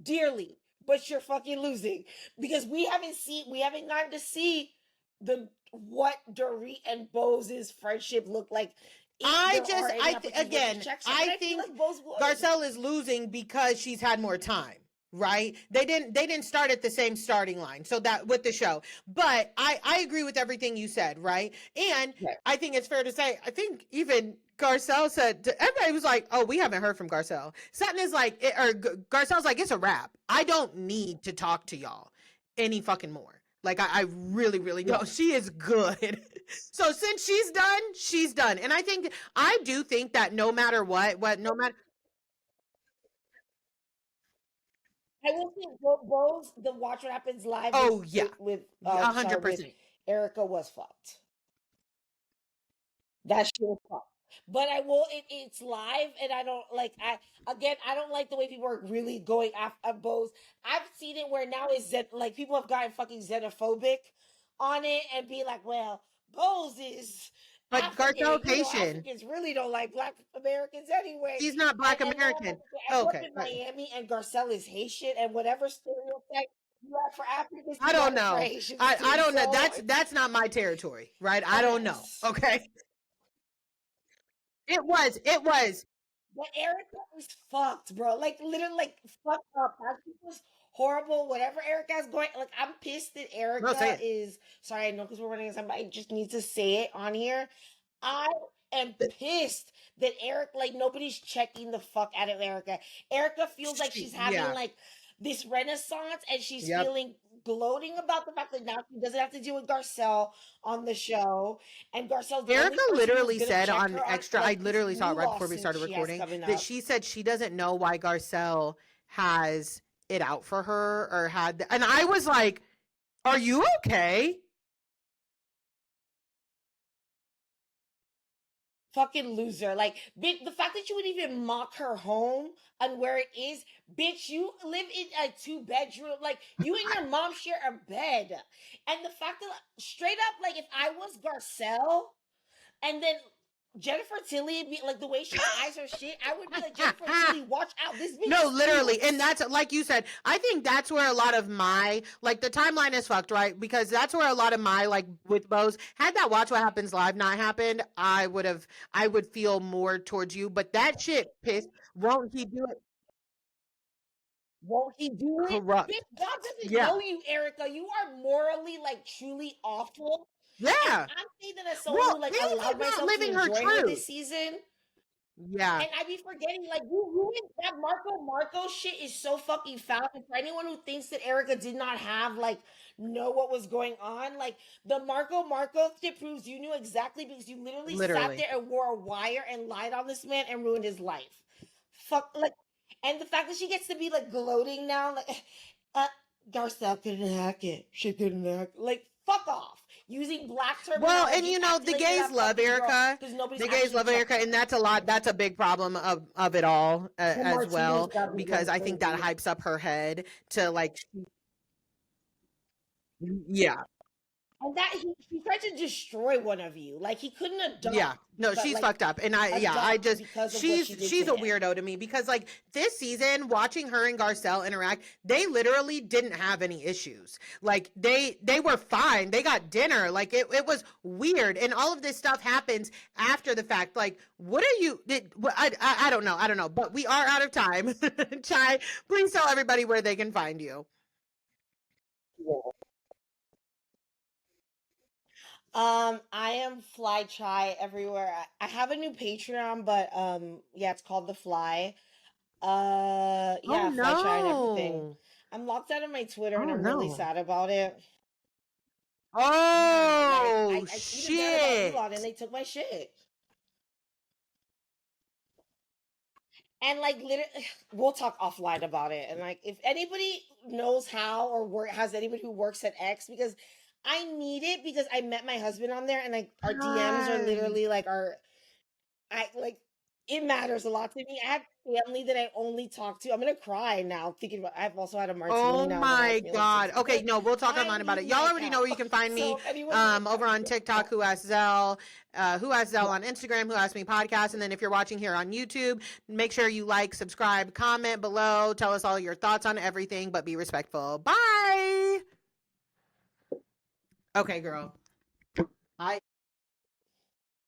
dearly, but you're fucking losing because we haven't gotten to see the what Dorit and Bose's friendship look like if there are any opportunities where she
Again,
checks her. But
I
I feel
think
like Bose would.
Garcelle is losing because she's had more time. right? They didn't start at the same starting line. So that with the show. But I agree with everything you said, right? And
Right.
I think it's fair to say, I think even Garcelle said everybody was like, "Oh, we haven't heard from Garcelle." Sutton is like, Garcelle's like, "It's a wrap. I don't need to talk to y'all any fucking more." Like I really, really
Yeah.
know she is good. So since she's done, she's done. And I do think that no matter what, no matter,
I will say Bo's the Watch What Happens live with
oh yeah, a
sorry,
hundred
with
percent.
Erica was fucked. That shit was fucked. But I will it's live and I don't like I don't like the way people are really going after Bo's. I've seen it where now is that like people have gotten fucking xenophobic on it and be like, well, Bo's is
But
African,
Garcelle's
you know,
Haitian.
Africans really don't like black Americans anyway.
She's not Black
And then
American.
I grew up
Okay,
in Miami and Garcelle is Haitian and whatever stereotype you have for Africans,
I
you
don't
got it for
know.
Haitians
I
too.
don't know.
So
That's not my territory, right? I
a
don't know.
mess.
Okay, it was.
But Erica is fucked, bro. Like literally, like fucked up. That shit was horrible. Whatever Erica's going, like I'm pissed that
No, say
Erica
it.
is. Sorry, I know because we're running out of time, but I just need to say it on here. I am pissed that Eric, like nobody's checking the fuck out of Erica. Erica feels like she's having
Yeah.
like this renaissance, and she's
Yep.
feeling gloating about the fact that now she doesn't have to deal with Garcelle on the show, and Garcelle's the only
Erica
person who's
literally
gonna
said
check
on
her on
Extra, I
like this
literally saw
new
it right before we
lawsuit
started
she has
recording,
coming
that
up.
she said she doesn't know why Garcelle has it out for her or and I was like, are you okay?
Fucking loser. Like, bitch, the fact that you would even mock her home and where it is, bitch, you live in a 2 bedroom. Like, you and your mom share a bed. And the fact that, straight up, like, if I was Garcelle and then Jennifer Tilly, be like, the way she eyes her shit, I would be like, Jennifer Tilly, watch out. This bitch
No,
is
literally. And
cute.
that's like you said, I think that's where a lot of my like the timeline is fucked, right? Because that's where a lot of my like with Bose, had that Watch What Happens Live not happened, I would feel more towards you. But that shit pissed. Won't he do it?
Won't he do it?
Corrupt.
Bitch, God doesn't
Yeah.
know you, Erica. You are morally, like, truly awful. And
Yeah.
I'm saying that as someone
Well,
who like
he's
allowed
not
myself to
living her
enjoy her
truth.
this season.
Yeah.
And I be forgetting, like, you ruined that Marco shit is so fucking foul. And for anyone who thinks that Erica did not have, like, know what was going on, like, the Marco shit proves you knew exactly because you literally sat
Literally.
there and wore a wire and lied on this man and ruined his life. Fuck, like, and the fact that she gets to be, like, gloating now, like, uh, Garcelle couldn't hack it. She couldn't hack. Like, fuck off. Using black
Well, and
terminology,
you know,
acting
the
like you're
gays
that
love
fucking girl
Erica.
because nobody's
The gays
actually
love
checked
Erica,
her.
and that's a lot. That's a big problem of it all
Her
as
martinis
well,
got me
because
going
I think that
crazy.
hypes up her head to like, yeah,
And that he tried to destroy one of you. Like he couldn't
yeah.
adopt,
No,
but
she's
like
fucked up, and I
adopt
just
because of what she did to
she's a
him.
weirdo to me because like this season, watching her and Garcelle interact, they literally didn't have any issues. Like they were fine. They got dinner. Like it was weird, and all of this stuff happens after the fact. Like, what are you? I don't know. I don't know. But we are out of time. Chy, please tell everybody where they can find you.
I am Fly Chy everywhere. I have a new Patreon, but yeah, it's called the Fly.
Oh
Yeah, Fly Chy and everything.
no.
I'm locked out of my Twitter and
Oh
I'm really
no.
sad about it. Yeah, like
Oh
I tweeted that about
shit.
Elon and they took my shit. And like literally, we'll talk offline about it. And like, if anybody knows how or has anybody who works at X, because I need it because I met my husband on there, and like our DMs are
God.
literally like I like it matters a lot to me. I have family that I only talk to. I'm gonna cry now thinking about. I've also had a martini
Oh
now in the
my
last meal like 6
God.
months.
Okay,
Like
no, we'll talk
I
online about it.
need
Y'all
my
already know
help.
where you can find me.
So if anyone knows
Over on TikTok, Who Asked Zell, Who Asked Zell
yeah.
on Instagram, Who Asked Me Podcast. And then if you're watching here on YouTube, make sure you like, subscribe, comment below, tell us all your thoughts on everything, but be respectful. Bye. Okay, girl. I